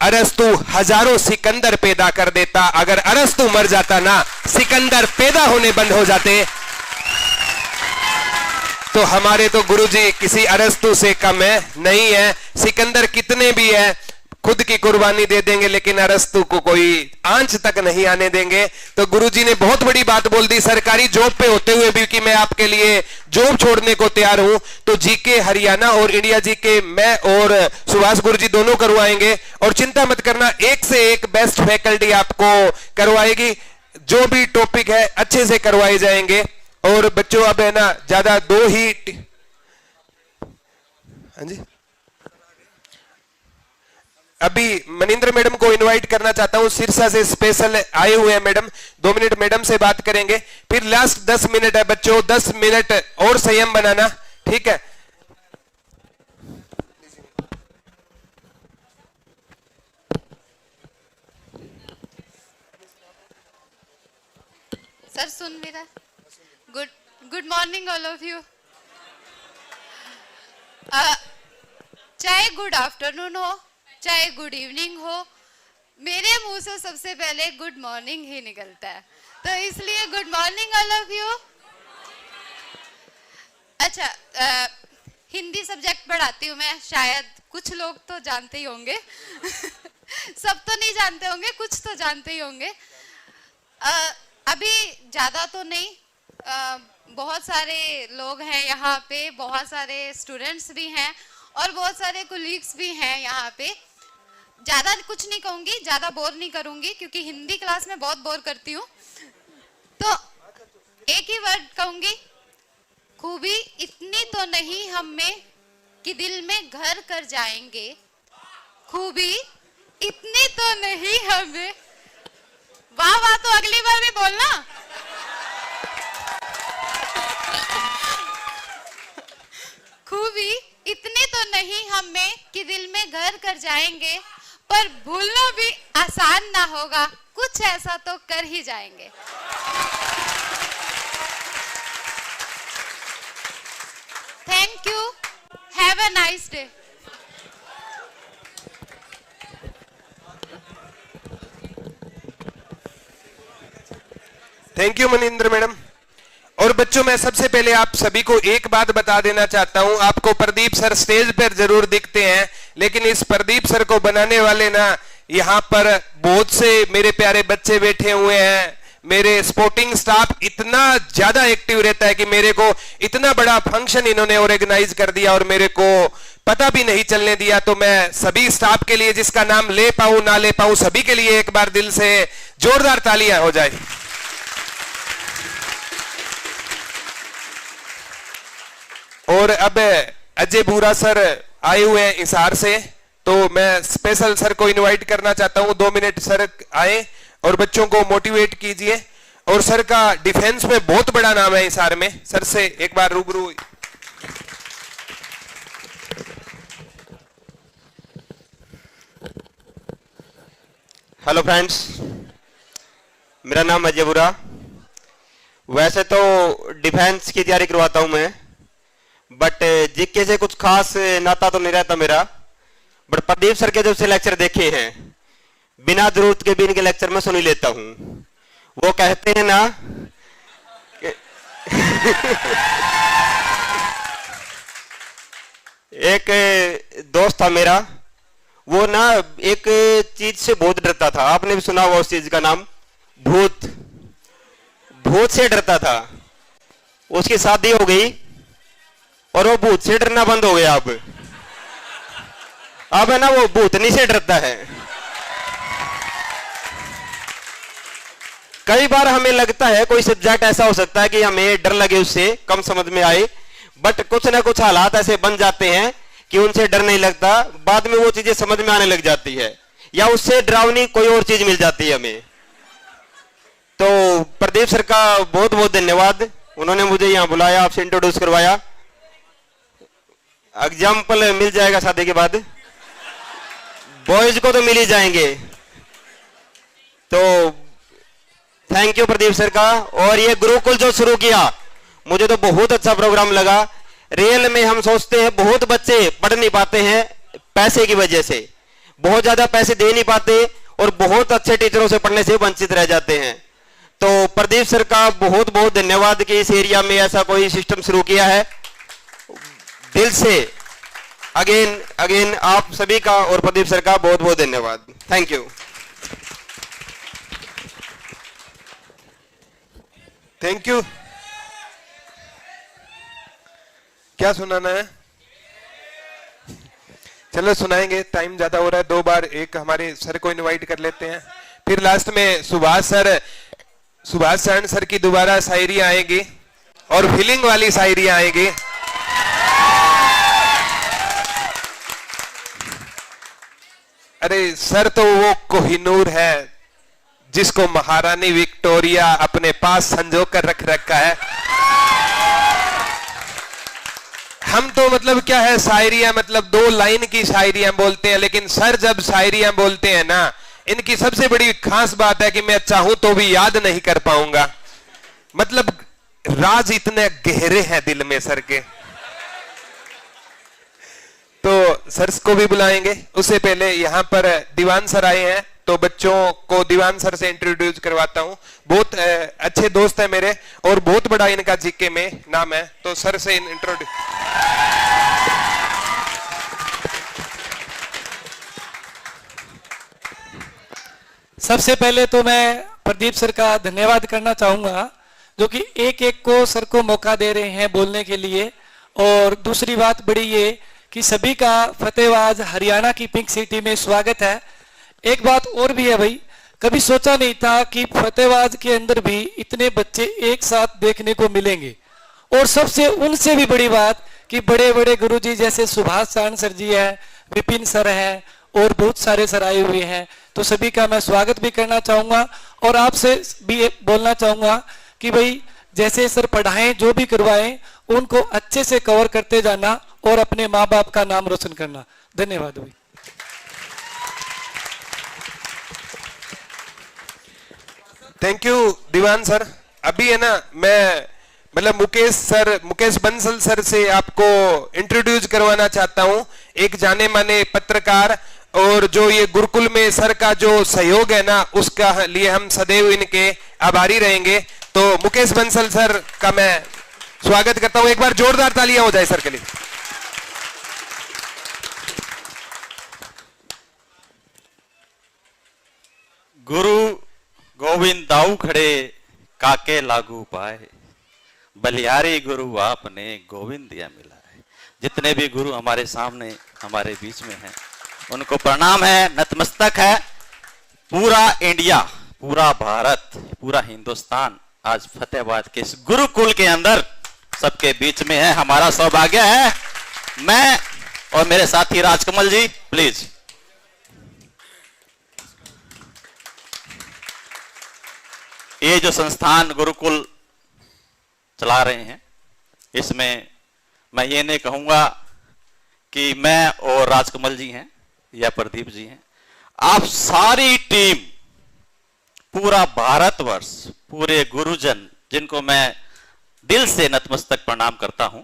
अरस्तु हजारों सिकंदर पैदा कर देता, अगर अरस्तु मर जाता ना, सिकंदर पैदा होने बंद हो जाते। तो हमारे तो गुरुजी किसी अरस्तु से कम है नहीं है। सिकंदर कितने भी है खुद की कुर्बानी दे देंगे, लेकिन अरस्तु को कोई आंच तक नहीं आने देंगे। तो गुरुजी ने बहुत बड़ी बात बोल दी, सरकारी जॉब पे होते हुए भी कि मैं आपके लिए जॉब छोड़ने को तैयार हूं। तो जीके हरियाणा और इंडिया जीके मैं और सुभाष गुरुजी दोनों करवाएंगे। और चिंता मत करना, एक से एक बेस्ट फैकल्टी आपको करवाएगी, जो भी टॉपिक है अच्छे से करवाए जाएंगे। और बच्चों अब है ना ज्यादा दो ही, हाँ जी, अभी मनिंद्र मैडम को इनवाइट करना चाहता हूं, सिरसा से स्पेशल आए हुए हैं मैडम। 2 मिनट मैडम से बात करेंगे, फिर लास्ट 10 मिनट है बच्चों, 10 मिनट और संयम बनाना, ठीक है। सर सुन मेरा good morning all of you. चाहे गुड आफ्टरनून हो चाहे गुड इवनिंग हो, मेरे मुंह से सबसे पहले गुड मॉर्निंग ही निकलता है, तो इसलिए good morning all of you. अच्छा, हिंदी सब्जेक्ट पढ़ाती हूँ मैं, शायद कुछ लोग तो जानते ही होंगे सब तो नहीं जानते होंगे, कुछ तो जानते ही होंगे। अभी ज़्यादा तो नहीं, बहुत सारे लोग हैं यहाँ पे, बहुत सारे स्टूडेंट्स भी हैं और बहुत सारे कोलीग्स भी हैं यहाँ पे। ज़्यादा कुछ नहीं कहूँगी, ज़्यादा बोर नहीं करूँगी क्योंकि हिंदी क्लास में बहुत बोर करती हूँ, तो एक ही वर्ड कहूँगी, खूबी इतनी तो नहीं हम में कि दिल में घर कर जाएंगे, खूबी इतनी तो नहीं हमें। वाह वाह, तो अगली बार भी बोलना। खूबी इतनी तो नहीं हम में कि दिल में घर कर जाएंगे, पर भूलना भी आसान ना होगा, कुछ ऐसा तो कर ही जाएंगे। Thank you, have a nice day. Thank you Manindra madam. और बच्चों, मैं सबसे पहले आप सभी को एक बात बता देना चाहता हूं, आपको प्रदीप सर स्टेज पर जरूर दिखते हैं, लेकिन इस प्रदीप सर को बनाने वाले ना यहाँ पर बहुत से मेरे प्यारे बच्चे बैठे हुए हैं। मेरे स्पोर्टिंग स्टाफ इतना ज्यादा एक्टिव रहता है कि मेरे को इतना बड़ा फंक्शन इन्होंने ऑर्गेनाइज कर दिया और मेरे को पता भी नहीं चलने दिया। तो मैं सभी स्टाफ के लिए, जिसका नाम ले पाऊं ना ले पाऊं, सभी के लिए एक बार दिल से जोरदार तालियां हो जाए। और अब अजय बूरा सर आए हुए हैं हिसार से, तो मैं स्पेशल सर को इनवाइट करना चाहता हूं, 2 मिनट सर आए और बच्चों को मोटिवेट कीजिए। और सर का डिफेंस में बहुत बड़ा नाम है हिसार में, सर से एक बार रूबरू। हेलो फ्रेंड्स, मेरा नाम अजय बुरा। वैसे तो डिफेंस की तैयारी करवाता हूं मैं, बट जीके से कुछ खास नाता तो नहीं रहता मेरा। बट प्रदीप सर के जब से लेक्चर देखे हैं, बिना जरूरत के भी इनके लेक्चर में सुन ही लेता हूं। वो कहते हैं ना एक दोस्त था मेरा, वो ना एक चीज से बहुत डरता था, आपने भी सुना होगा उस चीज का नाम, भूत। भूत से डरता था। उसकी शादी हो गई और वो भूत से डरना बंद हो गया। अब है ना वो भूतनी से डरता है। कई बार हमें लगता है कोई सब्जेक्ट ऐसा हो सकता है कि हमें डर लगे, उससे कम समझ में आए, बट कुछ ना कुछ हालात ऐसे बन जाते हैं कि उनसे डर नहीं लगता, बाद में वो चीजें समझ में आने लग जाती है, या उससे डरावनी कोई और चीज मिल जाती है हमें। तो प्रदीप सर का बहुत बहुत धन्यवाद, उन्होंने मुझे यहाँ बुलाया, आपसे इंट्रोड्यूस करवाया। एग्जाम्पल मिल जाएगा शादी के बाद, बॉयज को तो मिल ही जाएंगे। तो थैंक यू प्रदीप सर का। और ये गुरुकुल जो शुरू किया, मुझे तो बहुत अच्छा प्रोग्राम लगा। रियल में हम सोचते हैं बहुत बच्चे पढ़ नहीं पाते हैं पैसे की वजह से, बहुत ज्यादा पैसे दे नहीं पाते और बहुत अच्छे टीचरों से पढ़ने से वंचित रह जाते हैं। तो प्रदीप सर का बहुत बहुत धन्यवाद कि इस एरिया में ऐसा कोई सिस्टम शुरू किया है। दिल से अगेन आप सभी का और प्रदीप सर का बहुत बहुत धन्यवाद। Thank you. Thank you. क्या सुनाना है? चलो सुनाएंगे, टाइम ज्यादा हो रहा है। 2 बार एक हमारे सर को इनवाइट कर लेते हैं, फिर लास्ट में सुभाष शरण सर की दोबारा शायरी आएगी और फीलिंग वाली शायरी आएगी। अरे सर तो वो कोहिनूर है जिसको महारानी विक्टोरिया अपने पास संजो कर रख रखा है। हम तो मतलब क्या है, शायरियां मतलब 2 लाइन की शायरियां बोलते हैं, लेकिन सर जब शायरियां बोलते हैं ना, इनकी सबसे बड़ी खास बात है कि मैं चाहूं तो भी याद नहीं कर पाऊंगा। मतलब राज इतने गहरे हैं दिल में सर के। तो सर को भी बुलाएंगे, उससे पहले यहाँ पर दीवान सर आए हैं, तो बच्चों को दीवान सर से इंट्रोड्यूस करवाता हूं। बहुत अच्छे दोस्त हैं मेरे और बहुत बड़ा इनका जीके में नाम है, तो सर से इंट्रोड्यूस। सबसे पहले तो मैं प्रदीप सर का धन्यवाद करना चाहूंगा, जो कि एक एक को सर को मौका दे रहे हैं बोलने के लिए। और दूसरी बात बड़ी ये कि सभी का फतेहबाद हरियाणा की पिंक सिटी में स्वागत है। एक बात और भी है भाई, कभी सोचा नहीं था कि फतेहबाद के अंदर भी इतने बच्चे एक साथ देखने को मिलेंगे। और सबसे उनसे भी बड़ी बात कि बड़े बड़े गुरुजी जैसे सुभाष चांद सर जी हैं, विपिन सर हैं और बहुत सारे सर आए हुए हैं, तो सभी का मैं स्वागत भी करना चाहूंगा। और आपसे भी बोलना चाहूंगा कि भाई जैसे सर पढ़ाएं, जो भी करवाएं, उनको अच्छे से कवर करते जाना और अपने माँ बाप का नाम रोशन करना। धन्यवाद भाई। Thank you Diwan sir. अभी है ना, मैं मतलब मुकेश बंसल सर से आपको इंट्रोड्यूस करवाना चाहता हूं, एक जाने माने पत्रकार, और जो ये गुरुकुल में सर का जो सहयोग है ना, उसका लिए हम सदैव इनके आभारी रहेंगे। तो मुकेश बंसल सर का मैं स्वागत करता हूं, एक बार जोरदार तालियां हो जाए सर के लिए। गुरु गोविंद दाऊ खड़े काके लागू पाए, बलिहारी गुरु आपने गोविंद दिया मिला है। जितने भी गुरु हमारे सामने हमारे बीच में हैं, उनको प्रणाम है, नतमस्तक है। पूरा इंडिया, पूरा भारत, पूरा हिंदुस्तान आज फतेहाबाद के इस गुरुकुल के अंदर सबके बीच में है। हमारा सौभाग्य है। मैं और मेरे साथी राजकमल जी, प्लीज। ये जो संस्थान गुरुकुल चला रहे हैं, इसमें मैं ये नहीं कहूंगा कि मैं और राजकमल जी हैं या प्रदीप जी हैं। आप सारी टीम, पूरा भारतवर्ष, पूरे गुरुजन, जिनको मैं दिल से नतमस्तक प्रणाम करता हूं,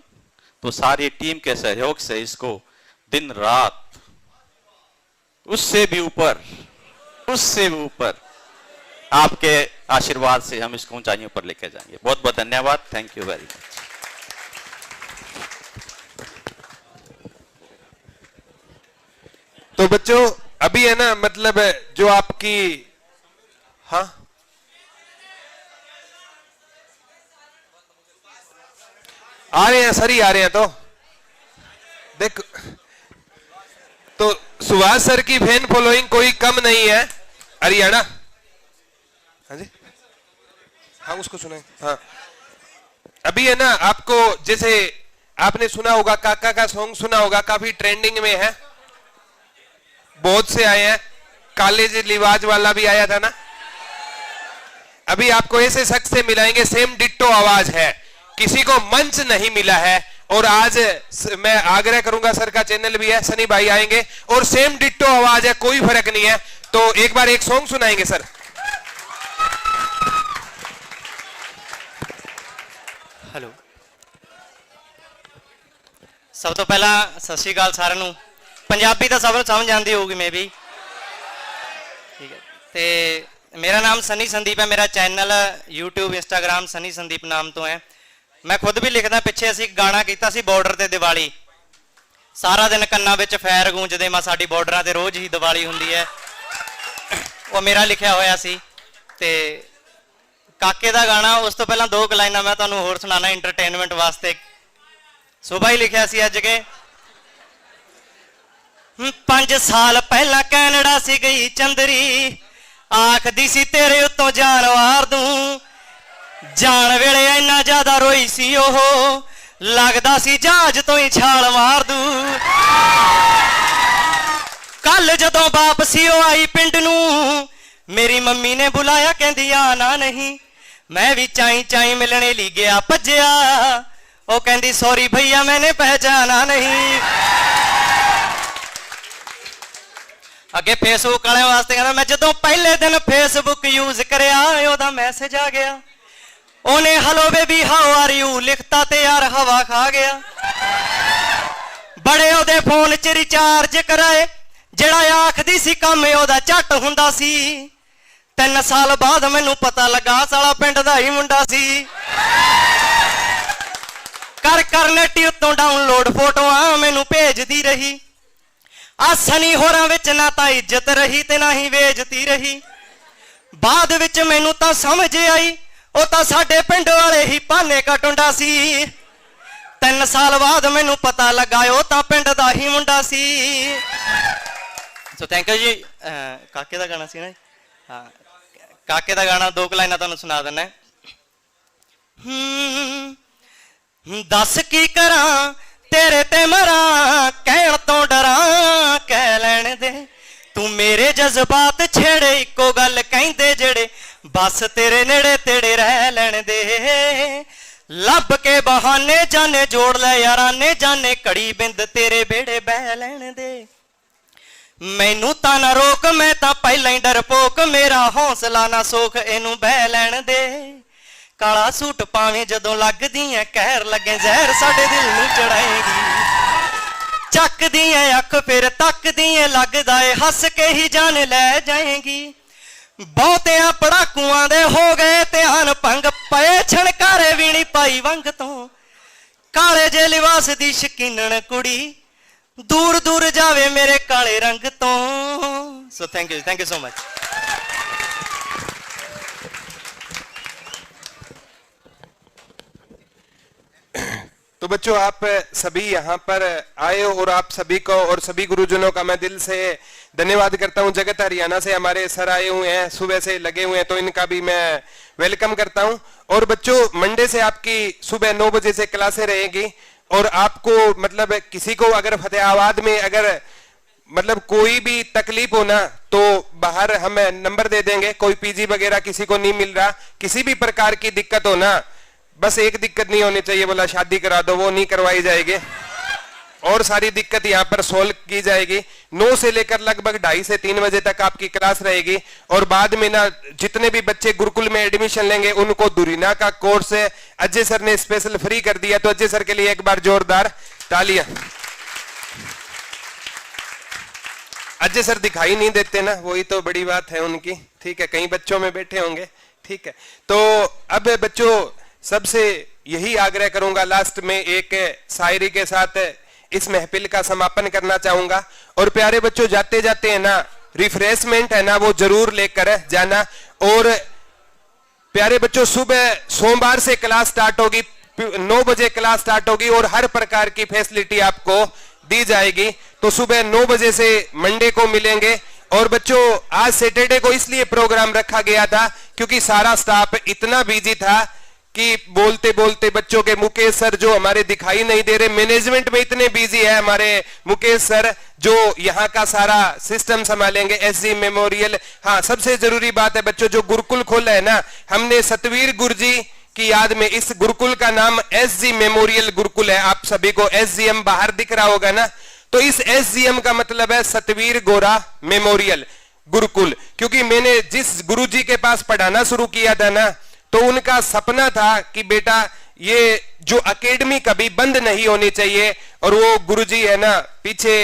तो सारी टीम के सहयोग से इसको दिन रात, उससे भी ऊपर आपके आशीर्वाद से हम इसको ऊंचाइयों पर लेकर जाएंगे। बहुत बहुत धन्यवाद। Thank you very much. तो बच्चों अभी है ना, मतलब जो आपकी, हाँ आ रहे हैं सर ही आ रहे हैं। तो देख, तो सुभाष सर की फैन फॉलोइंग कोई कम नहीं है हरियाणा। हाँ जी, हाँ उसको सुनाए। हाँ अभी है ना, आपको जैसे आपने सुना होगा, काका का सॉन्ग सुना होगा, काफी ट्रेंडिंग में है, बहुत से आए हैं, कॉलेज लिवाज वाला भी आया था ना। अभी आपको ऐसे शख्स से मिलाएंगे, सेम डिट्टो आवाज है, किसी को मंच नहीं मिला है। और आज मैं आग्रह करूंगा, सर का चैनल भी है, सनी भाई आएंगे और सेम डिट्टो आवाज है, कोई फर्क नहीं है। तो एक बार एक सॉन्ग सुनाएंगे सर। हेलो, सब तो पहला सत श्री अकाल साਰਿਆਂ ਨੂੰ। पंजाबी तो सब समझ आती होगी, मैं भी ठीक है। तो मेरा नाम सनी संदीप है, मेरा channel YouTube Instagram Sunny Sandeep नाम तो है। मैं खुद भी लिखदा, पिछे असी गाना कीता सी बॉर्डर ते दिवाली, सारा दिन कन्ना विच फैर गूंजदे, मां साडी बॉर्डरां ते रोज ही दिवाली हुंदी है, वो मेरा लिखिया होया सी। ते काके दा गाना, उस तो पहला दो लाइनां मैं तुहानूं होर सुणाना इंटरटेनमेंट वास्ते। सुबह ही लिखिया सी अज के 5 साल पहला कैनेडा सी गई चंदरी, आखदी सी तेरे उत्तों जान वार दूं, जान वेले इन्ना ज्यादा रोई सी ओहो, लगदा सी जहाज तो ही छाल मार दूं। कल जदों वापसी आई पिंड नूं, मेरी मम्मी ने बुलाया, कहंदी आना नहीं, मैं भी चाई चाई मिलने ली गया भज्जिया, ओ कहंदी सॉरी भैया मैंने पहचाना नहीं। अगे फेसबुक वाले वास्ते कहना, मैं जदों पहले दिन फेसबुक यूज करया, ओदा मैसेज आ गया, ਉਹਨੇ hello baby how are you ਲਿਖਤਾ ਤੇ ਯਾਰ ਹਵਾ ਖਾ ਗਿਆ ਬੜੇ ਉਹਦੇ ਫੋਨ 'ਚ ਰਿਚਾਰਜ ਕਰਾਏ ਜਿਹੜਾ ਆਖਦੀ ਸੀ ਕੰਮ ਉਹਦਾ ਝੱਟ ਹੁੰਦਾ ਸੀ 3 ਸਾਲ ਬਾਅਦ ਮੈਨੂੰ ਪਤਾ ਲੱਗਾ ਸਾਲਾ ਪਿੰਡ ਦਾ ਹੀ ਮੁੰਡਾ ਸੀ ਕਰ ਨੈਟ ਉੱਤੋਂ ਡਾਊਨਲੋਡ ਫੋਟੋਆਂ ਮੈਨੂੰ ਭੇਜਦੀ ਰਹੀ ਆ ਸਨੀ ਹੋਰਾਂ ਵਿੱਚ ਨਾ ਤਾਂ ਇੱਜ਼ਤ ਰਹੀ ਤੇ ਨਾ ਹੀ ਬੇਇੱਜ਼ਤੀ ਰਹੀ ਬਾਅਦ ਵਿੱਚ ਮੈਨੂੰ ਤਾਂ ਸਮਝ ਆਈ ਉਹ ਤਾਂ ਸਾਡੇ ਪਿੰਡ ਵਾਲੇ ਹੀ ਭਾਨੇ ਕਾ ਟੁੰਡਾ ਸੀ 3 ਸਾਲ ਬਾਅਦ ਮੈਨੂੰ ਪਤਾ ਲੱਗਾ ਉਹ ਤਾਂ ਪਿੰਡ ਦਾ ਹੀ ਮੁੰਡਾ ਸੀ ਸੋ ਥੈਂਕ ਯੂ ਜੀ ਕਾਕੇ ਦਾ ਗਾਣਾ ਸੀ ਨਾ ਹਾਂ ਕਾਕੇ ਦਾ ਗਾਣਾ 2 ਲਾਈਨਾਂ ਤੁਹਾਨੂੰ ਸੁਣਾ ਦਿੰਦਾ ਦੱਸ ਕੀ ਕਰਾਂ ਤੇਰੇ ਤੇ ਮਰਾਂ ਕਹਿਣ ਤੋਂ ਡਰਾਂ ਕਹਿ ਲੈਣ ਦੇ ਤੂੰ ਮੇਰੇ ਜਜ਼ਬਾਤ ਛੇੜੇ ਇੱਕੋ ਗੱਲ ਕਹਿੰਦੇ ਜਿਹੜੇ ਬਸ ਤੇਰੇ ਨੇੜੇ ਤੇੜੇ ਰਹਿ ਲੈਣ ਦੇ ਲੱਭ ਕੇ ਬਹਾਨੇ ਜਾਣੇ ਜੋੜ ਲੈ ਯਾਰਾਂ ਨੇ ਜਾਣੇ ਘੜੀ ਬਿੰਦ ਤੇਰੇ ਬੇੜੇ ਬਹਿ ਲੈਣ ਦੇ ਮੈਨੂੰ ਤਾਂ ਨਾ ਰੋਕ ਮੈਂ ਤਾਂ ਪਹਿਲਾਂ ਹੀ ਡਰਪੋਕ ਮੇਰਾ ਹੌਸਲਾ ਨਾ ਸੋਖ ਇਹਨੂੰ ਬਹਿ ਲੈਣ ਦੇ ਕਾਲਾ ਸੂਟ ਪਾਵੇਂ ਜਦੋਂ ਲੱਗਦੀ ਐ ਕਹਿਰ ਲੱਗੇ ਜ਼ਹਿਰ ਸਾਡੇ ਦਿਲ ਨੂੰ ਚੜਾਏਗੀ ਚੱਕਦੀ ਐ ਅੱਖ ਫਿਰ ਤੱਕਦੀ ਐ ਲੱਗਦਾ ਏ ਹੱਸ ਕੇ ਹੀ ਜਾਨ ਲੈ ਜਾਏਗੀ ਬਹੁਤਿਆਂ ਪੜਾਕੂਆਂ ਦੇ ਹੋ ਗਏ ਧਿਆਨ ਭੰਗ ਪਏ ਛਣਕਾਰੇ ਵੀ ਨਹੀਂ ਪਾਈ ਵੰਗ ਤੋਂ ਕਾਲੇ ਜੇ ਲਿਬਾਸ ਦੀ ਸ਼ਕੀਨਣ ਕੁੜੀ दूर दूर जावे मेरे काले रंग तो so thank you so much तो बच्चों आप सभी यहाँ पर आए हो और आप सभी को और सभी गुरुजनों का मैं दिल से धन्यवाद करता हूँ। जगत हरियाणा से हमारे सर आए हुए हैं, सुबह से लगे हुए हैं, तो इनका भी मैं वेलकम करता हूँ। और बच्चों मंडे से आपकी सुबह 9 बजे से क्लासें रहेगी और आपको मतलब किसी को अगर फतेहाबाद में अगर मतलब कोई भी तकलीफ हो ना तो बाहर हम नंबर दे देंगे। कोई पीजी वगैरह किसी को नहीं मिल रहा, किसी भी प्रकार की दिक्कत हो ना, बस एक दिक्कत नहीं होनी चाहिए, बोला शादी करा दो, वो नहीं करवाई जाएगी और सारी दिक्कत यहाँ पर सोल्व की जाएगी। 9 से लेकर लगभग 2:30 से 3 बजे तक आपकी क्लास रहेगी। और बाद में ना जितने भी बच्चे गुरुकुल में एडमिशन लेंगे उनको दुरीना का कोर्स अजय सर ने स्पेशल फ्री कर दिया, तो अजय सर के लिए एक बार जोरदार तालियां। अजय सर दिखाई नहीं देते ना, वही तो बड़ी बात है उनकी, ठीक है, कई बच्चों में बैठे होंगे, ठीक है। तो अब बच्चों सबसे यही आग्रह करूंगा, लास्ट में एक शायरी के साथ इस महफिल का समापन करना चाहूंगा। और प्यारे बच्चों जाते जाते है ना रिफ्रेशमेंट है ना वो जरूर लेकर जाना। और प्यारे बच्चों सुबह सोमवार से क्लास स्टार्ट होगी, 9 बजे क्लास स्टार्ट होगी और हर प्रकार की फैसिलिटी आपको दी जाएगी। तो सुबह 9 बजे से मंडे को मिलेंगे। और बच्चों आज सैटरडे को इसलिए प्रोग्राम रखा गया था क्योंकि सारा स्टाफ इतना बिजी था कि बोलते बोलते बच्चों के मुकेश सर जो हमारे दिखाई नहीं दे रहे, मैनेजमेंट में इतने बिजी है हमारे मुकेश सर जो यहाँ का सारा सिस्टम संभालेंगे, एसजी मेमोरियल। हाँ सबसे जरूरी बात है बच्चों जो गुरुकुल खोला है ना हमने सतवीर गुरुजी की याद में, इस गुरुकुल का नाम एसजी मेमोरियल गुरुकुल है। आप सभी को एसजीएम बाहर दिख रहा होगा ना, तो इस एसजीएम का मतलब है सतवीर गोरा मेमोरियल गुरुकुल। क्योंकि मैंने जिस गुरुजी के पास पढ़ाना शुरू किया था ना तो उनका सपना था कि बेटा ये जो एकेडमी कभी बंद नहीं होनी चाहिए। और वो गुरुजी है ना पीछे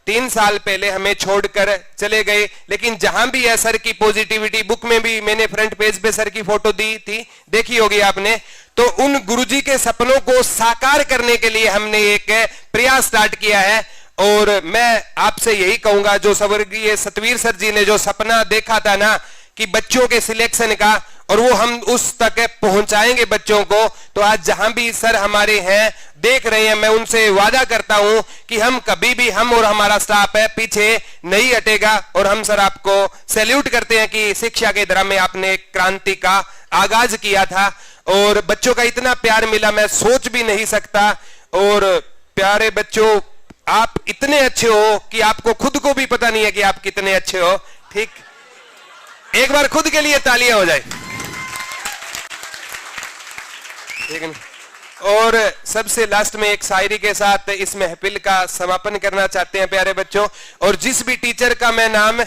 3 साल पहले हमें छोड़कर चले गए, लेकिन जहां भी है सर की पॉजिटिविटी, बुक में भी मैंने फ्रंट पेज पे सर की फोटो दी थी, देखी होगी आपने। तो उन गुरुजी के सपनों को साकार करने के लिए हमने एक प्रयास स्टार्ट किया है। और मैं आपसे यही कहूंगा जो स्वर्गीय सतवीर सर जी ने जो सपना देखा था ना कि बच्चों के सिलेक्शन का, और वो हम उस तक पहुंचाएंगे बच्चों को। तो आज जहां भी सर हमारे हैं देख रहे हैं, मैं उनसे वादा करता हूं कि हम कभी भी, हम और हमारा स्टाफ है पीछे नहीं हटेगा। और हम सर आपको सैल्यूट करते हैं कि शिक्षा के दर में आपने क्रांति का आगाज किया था और बच्चों का इतना प्यार मिला मैं सोच भी नहीं सकता। और प्यारे बच्चों आप इतने अच्छे हो कि आपको खुद को भी पता नहीं है कि आप कितने अच्छे हो, ठीक। एक बार खुद के लिए तालियां हो जाए। और सबसे लास्ट में एक शायरी के साथ इस महफिल का समापन करना चाहते हैं प्यारे बच्चों। और जिस भी टीचर का मैं नाम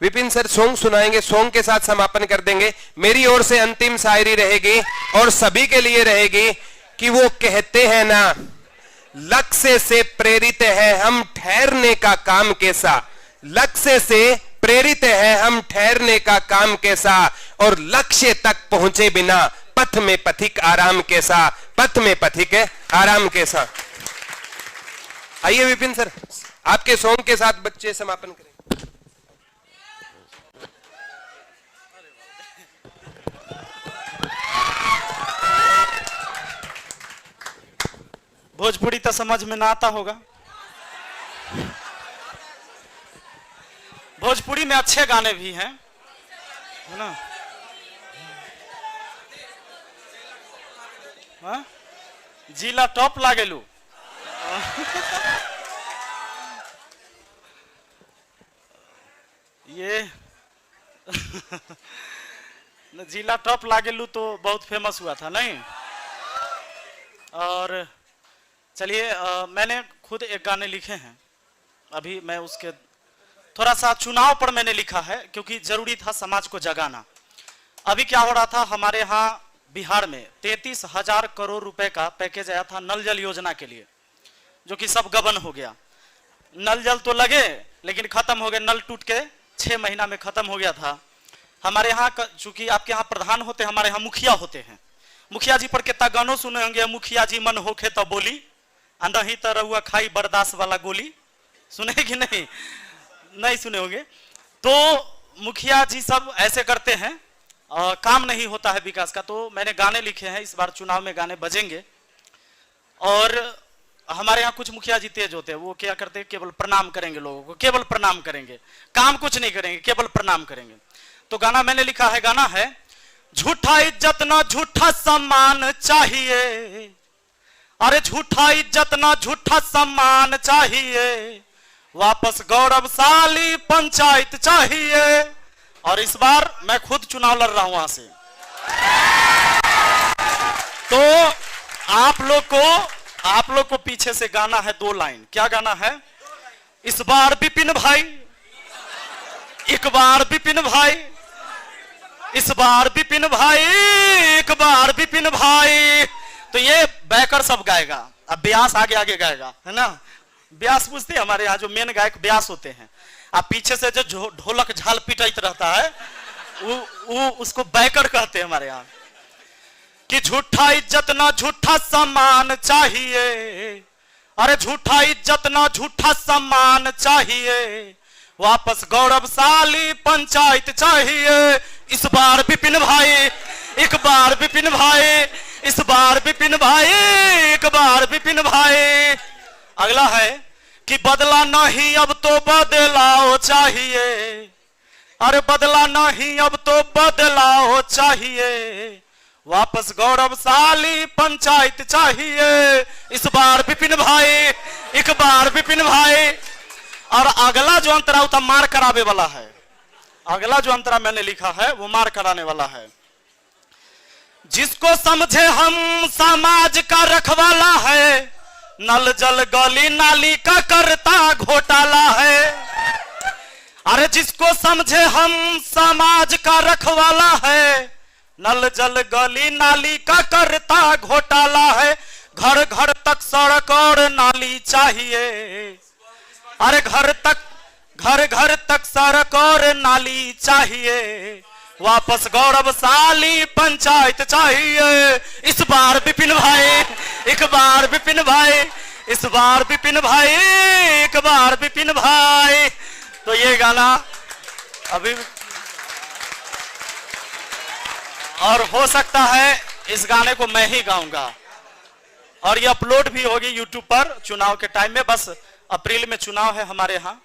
विपिन सर सॉन्ग सुनाएंगे, सॉन्ग के साथ समापन कर देंगे। मेरी ओर से अंतिम शायरी रहेगी और सभी के लिए रहेगी कि वो कहते हैं ना, लक्ष्य से प्रेरित है हम ठहरने का काम कैसा, लक्ष्य से प्रेरित है हम ठहरने का काम कैसा, और लक्ष्य तक पहुंचे बिना पथ में पथिक आराम कैसा, पथ में पथिक आराम कैसा। आइए विपिन सर, आपके सॉन्ग के साथ बच्चे समापन करें। भोजपुरी तो समझ में ना आता होगा। भोजपुरी में अच्छे गाने भी हैं, है ना? हाँ? जिला टॉप लागेलू। ये जिला टॉप लागेलू तो बहुत फेमस हुआ था नहीं? और चलिए, मैंने खुद एक गाने लिखे हैं, अभी मैं उसके थोड़ा सा चुनाव पर मैंने लिखा है क्योंकि जरूरी था समाज को जगाना। अभी क्या हो रहा था हमारे यहाँ बिहार में 33,000 करोड़ रुपए का पैकेज आया था नल जल योजना के लिए, जो कि सब गबन हो गया। नल जल तो लगे लेकिन खत्म हो गए, नल टूट के 6 महीना में खत्म हो गया था। हमारे यहाँ चूंकि आपके यहाँ प्रधान होते हैं, हमारे यहाँ मुखिया होते हैं। मुखिया जी पर कितना गानों सुने होंगे, मुखिया जी मन होखे तो बोली, नहीं तो रहुआ खाई बर्दाश्त वाला गोली, सुने कि नहीं? नहीं सुने होंगे। तो मुखिया जी सब ऐसे करते हैं, काम नहीं होता है विकास का। तो मैंने गाने लिखे हैं, इस बार चुनाव में गाने बजेंगे। और हमारे यहाँ कुछ मुखिया जी तेज होते हैं, वो क्या करते हैं, केवल प्रणाम करेंगे लोगों को, केवल प्रणाम करेंगे, काम कुछ नहीं करेंगे, केवल प्रणाम करेंगे। तो गाना मैंने लिखा है, गाना है झूठा इज्जत ना झूठा सम्मान चाहिए, अरे झूठा इज्जत ना झूठा सम्मान चाहिए, वापस गौरवशाली पंचायत चाहिए। और इस बार मैं खुद चुनाव लड़ रहा हूं वहां से। तो आप लोग को पीछे से गाना है 2 लाइन। क्या गाना है? इस बार विपिन भाई, एक बार विपिन भाई, इस बार विपिन भाई, एक बार विपिन भाई। तो ये बैकर सब गाएगा, अब ब्यास आगे आगे गाएगा, है ना? ब्यास पूछते हैं हमारे यहाँ जो मेन गायक ब्यास होते हैं, अब पीछे से जो ढोलक झाल पिटाइत रहता है वो उसको बैकर कहते हैं हमारे यहाँ। कि झूठा इज्जत ना झूठा सम्मान चाहिए, अरे झूठा इज्जत ना झूठा सम्मान चाहिए, वापस गौरवशाली पंचायत चाहिए। इस बार विपिन भाई, एक बार विपिन भाई, इस बार विपिन भाई, एक बार विपिन भाई। अगला है कि बदला नहीं अब तो बदलाव चाहिए, अरे बदला नहीं अब तो बदलाव चाहिए, वापस गौरवशाली पंचायत चाहिए। इस बार विपिन भाई, एक बार विपिन भाई। और अगला जो अंतरा होता मार करावे वाला है, अगला जो अंतरा मैंने लिखा है वो मार कराने वाला है। जिसको समझे हम समाज का रखवाला है, नल जल गली नाली का करता घोटाला है, अरे जिसको समझे हम समाज का रखवाला है, नल जल गली नाली का करता घोटाला है। घर घर तक सड़क और नाली चाहिए, अरे घर घर तक सड़क और नाली चाहिए, वापस गौरवशाली पंचायत चाहिए। इस बार विपिन भाई, एक बार विपिन भाई, इस बार विपिन भाई, एक बार विपिन भाई। तो ये गाना अभी, और हो सकता है इस गाने को मैं ही गाऊंगा, और ये अपलोड भी होगी यूट्यूब पर चुनाव के टाइम में। बस अप्रैल में चुनाव है हमारे यहाँ।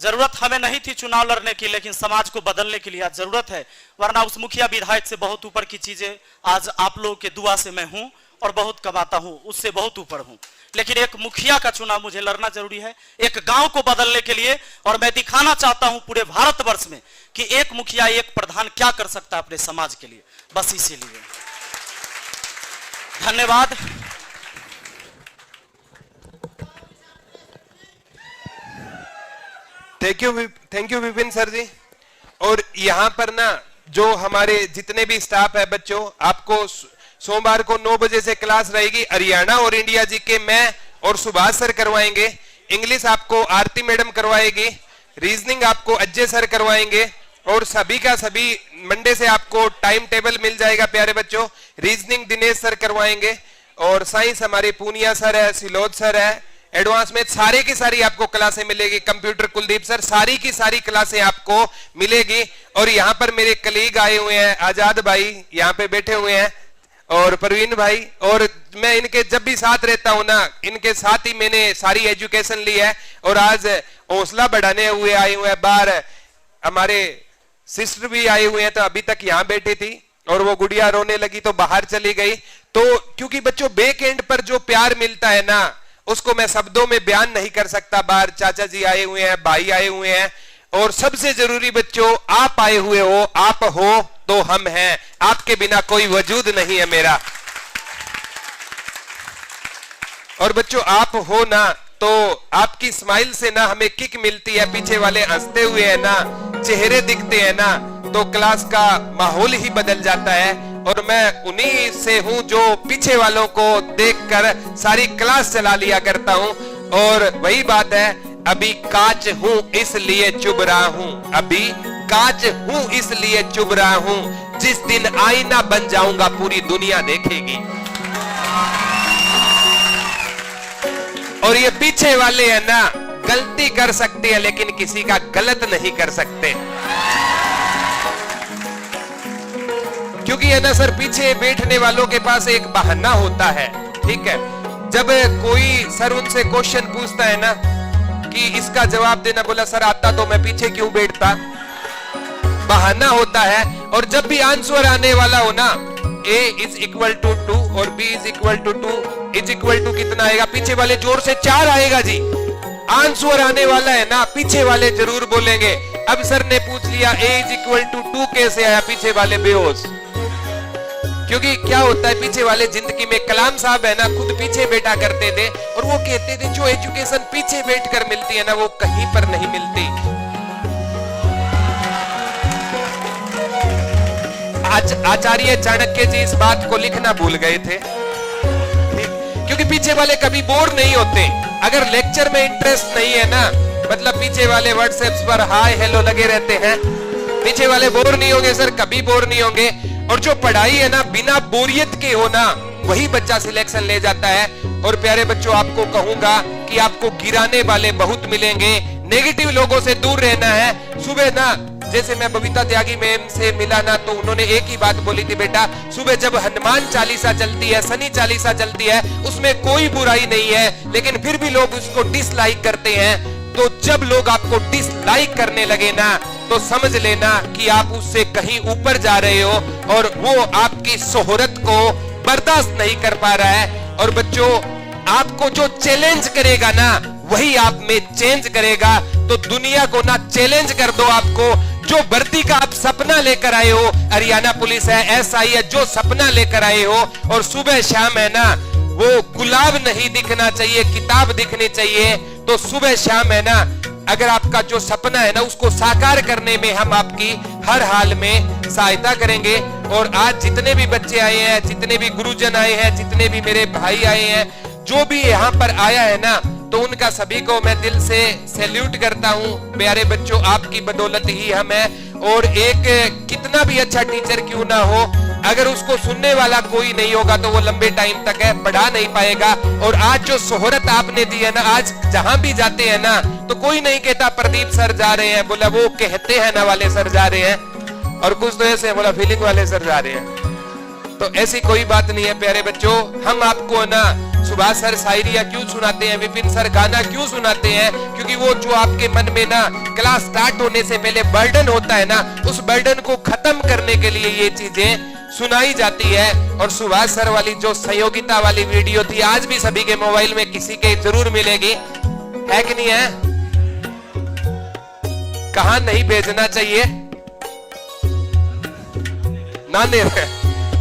जरूरत हमें नहीं थी चुनाव लड़ने की, लेकिन समाज को बदलने के लिए आज जरूरत है, वरना उस मुखिया विधायक से बहुत ऊपर की चीजें आज आप लोगों के दुआ से मैं हूं और बहुत कमाता हूं, उससे बहुत ऊपर हूं। लेकिन एक मुखिया का चुनाव मुझे लड़ना जरूरी है, एक गांव को बदलने के लिए। और मैं दिखाना चाहता हूं पूरे भारतवर्ष में कि एक मुखिया, एक प्रधान क्या कर सकता है अपने समाज के लिए, बस इसीलिए। धन्यवाद। थैंक यू विपिन सर जी। और यहाँ पर ना जो हमारे जितने भी स्टाफ है बच्चों, आपको सोमवार को 9 बजे से क्लास रहेगी। हरियाणा और इंडिया जी के मैं और सुभाष सर करवाएंगे। इंग्लिश आपको आरती मैडम करवाएगी। रीजनिंग आपको अजय सर करवाएंगे। और सभी का सभी मंडे से आपको टाइम टेबल मिल जाएगा प्यारे बच्चों। रीजनिंग दिनेश सर करवाएंगे और साइंस हमारे पूनिया सर है, सिलोद सर है। एडवांस में सारे की सारी आपको क्लासें मिलेगी। कंप्यूटर कुलदीप सर, सारी की सारी क्लासें आपको मिलेगी। और यहाँ पर मेरे कलीग आए हुए हैं, आजाद भाई यहाँ पे बैठे हुए हैं और प्रवीण भाई, और मैं इनके जब भी साथ रहता हूं ना, इनके साथ ही मैंने सारी एजुकेशन ली है। और आज हौसला बढ़ाने हुए आए हुए हैं। बाहर हमारे सिस्टर भी आए हुए हैं, तो अभी तक यहाँ बैठी थी और वो गुड़िया रोने लगी तो बाहर चली गई। तो क्योंकि बच्चों बैक एंड पर जो प्यार मिलता है ना, उसको मैं शब्दों में बयान नहीं कर सकता। बाहर चाचा जी आए हुए हैं, भाई आए हुए हैं, और सबसे जरूरी बच्चों आप आए हुए हो। आप हो तो हम हैं, आपके बिना कोई वजूद नहीं है मेरा। और बच्चों आप हो ना, तो आपकी स्माइल से ना हमें किक मिलती है। पीछे वाले हंसते हुए है ना, चेहरे दिखते हैं ना, तो क्लास का माहौल ही बदल जाता है। और मैं उन्हीं से हूं जो पीछे वालों को देखकर सारी क्लास चला लिया करता हूं। और वही बात है, अभी कांच हूं इसलिए चुभ रहा हूं, अभी कांच हूं इसलिए चुभ रहा हूं। जिस दिन आईना बन जाऊंगा पूरी दुनिया देखेगी। और ये पीछे वाले है ना, गलती कर सकते हैं लेकिन किसी का गलत नहीं कर सकते। क्योंकि है ना सर, पीछे बैठने वालों के पास एक बहाना होता है। ठीक है, जब कोई सर उनसे क्वेश्चन पूछता है ना कि इसका जवाब देना, बोला सर आता तो मैं पीछे क्यों बैठता, बहाना होता है। और जब भी आंसर आने वाला हो ना, a इज इक्वल टू 2 और b is equal to 2 is equal to कितना आएगा, पीछे वाले जोर से 4 आएगा जी। आंसर आने वाला है ना, पीछे वाले जरूर बोलेंगे। अब सर ने पूछ लिया a इज इक्वल टू 2 कैसे आया, पीछे वाले बेहोश। क्योंकि क्या होता है, पीछे वाले जिंदगी में कलाम साहब है ना, खुद पीछे बैठा करते थे और वो कहते थे जो एजुकेशन पीछे बैठकर मिलती है ना, वो कहीं पर नहीं मिलती। आचार्य चाणक्य जी इस बात को लिखना भूल गए थे, क्योंकि पीछे वाले कभी बोर नहीं होते। अगर लेक्चर में इंटरेस्ट नहीं है ना, मतलब पीछे वाले व्हाट्सएप पर हाय हेलो लगे रहते हैं, पीछे वाले बोर नहीं होंगे सर, कभी बोर नहीं होंगे। और जो पढ़ाई है ना, बिना बोरियत के हो ना, वही बच्चा सिलेक्शन ले जाता है। और प्यारे बच्चों, आपको कहूंगा कि आपको गिराने वाले बहुत मिलेंगे, नेगेटिव लोगों से दूर रहना है। सुबह ना, जैसे मैं बबीता त्यागी मैम से मिला ना, तो उन्होंने एक ही बात बोली थी, बेटा सुबह जब हनुमान चालीसा चलती है, शनि चालीसा चलती है, उसमें कोई बुराई नहीं है, लेकिन फिर भी लोग उसको डिसलाइक करते हैं। तो जब लोग आपको डिसलाइक करने लगे ना, तो समझ लेना कि आप उससे कहीं ऊपर जा रहे हो और वो आपकी शोहरत को बर्दाश्त नहीं कर पा रहा है। और बच्चों, आपको जो चैलेंज करेगा ना, वही आप में चेंज करेगा। तो दुनिया को ना चैलेंज कर दो। आपको जो वर्दी का आप सपना लेकर आए हो, हरियाणा पुलिस है, एसआई है, जो सपना लेकर आए हो, और सुबह शाम है ना, वो गुलाब नहीं दिखना चाहिए, किताब दिखनी चाहिए। तो सुबह शाम है ना, अगर आपका जो सपना है ना, उसको साकार करने में हम आपकी हर हाल में सहायता करेंगे। और आज जितने भी बच्चे आए हैं, जितने भी गुरुजन आए हैं, जितने भी मेरे भाई आए हैं, जो भी यहाँ पर आया है ना, तो उनका सभी को मैं दिल से सैल्यूट करता हूँ। प्यारे बच्चों, आपकी बदौलत ही हम हैं। और एक कितना भी अच्छा टीचर क्यों ना हो, अगर उसको सुनने वाला कोई नहीं होगा तो वो लंबे टाइम तक है पढ़ा नहीं पाएगा। और आज जो शोहरत आपने दी है ना, आज जहां भी जाते हैं ना, तो कोई नहीं कहता प्रदीप सर जा रहे हैं, बोला वो कहते हैं ना वाले सर जा रहे हैं, और कुछ तो ऐसे बोला फीलिंग वाले सर जा रहे हैं। तो ऐसी कोई बात नहीं है प्यारे बच्चों। हम आपको ना सुभाष सर शायरिया क्यों सुनाते हैं, विपिन सर गाना क्यों सुनाते हैं, क्योंकि वो जो आपके मन में ना क्लास स्टार्ट होने से पहले बर्डन होता है ना, उस बर्डन को खत्म करने के लिए ये चीजें सुनाई जाती है। और सुभाष सर वाली जो सहयोगिता वाली वीडियो थी, आज भी सभी के मोबाइल में किसी के जरूर मिलेगी, है कि नहीं है? कहां नहीं भेजना चाहिए ना दे।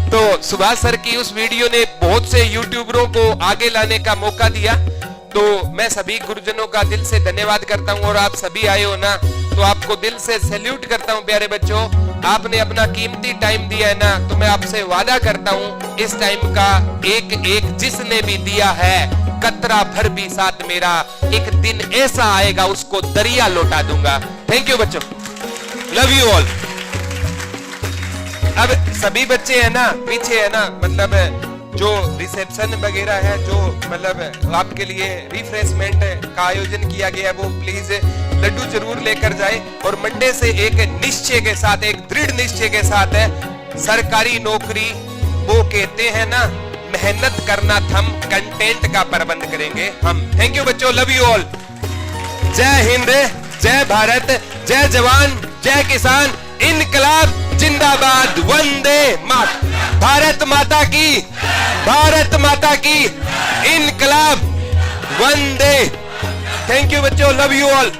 तो सुभाष सर की उस वीडियो ने बहुत से यूट्यूबरों को आगे लाने का मौका दिया। तो मैं सभी गुरुजनों का दिल से धन्यवाद करता हूं और आप सभी आए हो ना, तो आपको दिल से सैल्यूट करता हूं प्यारे बच्चों। आपने अपना कीमती टाइम दिया है ना, तो मैं आपसे वादा करता हूं इस टाइम का एक एक जिसने भी दिया है, कतरा भर भी साथ मेरा, एक दिन ऐसा आएगा उसको दरिया लौटा दूंगा। थैंक यू बच्चों, लव यू ऑल। अब सभी बच्चे है ना पीछे है ना, मतलब जो रिसेप्शन वगैरह है, जो मतलब आपके लिए रिफ्रेशमेंट का आयोजन किया गया है, वो प्लीज लड्डू जरूर लेकर जाए। और मंडे से एक निश्चय के साथ, एक दृढ़ निश्चय के साथ है, सरकारी नौकरी वो कहते हैं ना, मेहनत करना थम, कंटेंट का प्रबंध करेंगे हम। थैंक यू बच्चों, लव यू ऑल। जय हिंद, जय भारत, जय जवान, जय किसान, इनकलाब जिंदाबाद, वंदे मातरम। भारत माता की, भारत माता की, इनकलाब, वंदे। थैंक यू बच्चों, लव यू ऑल।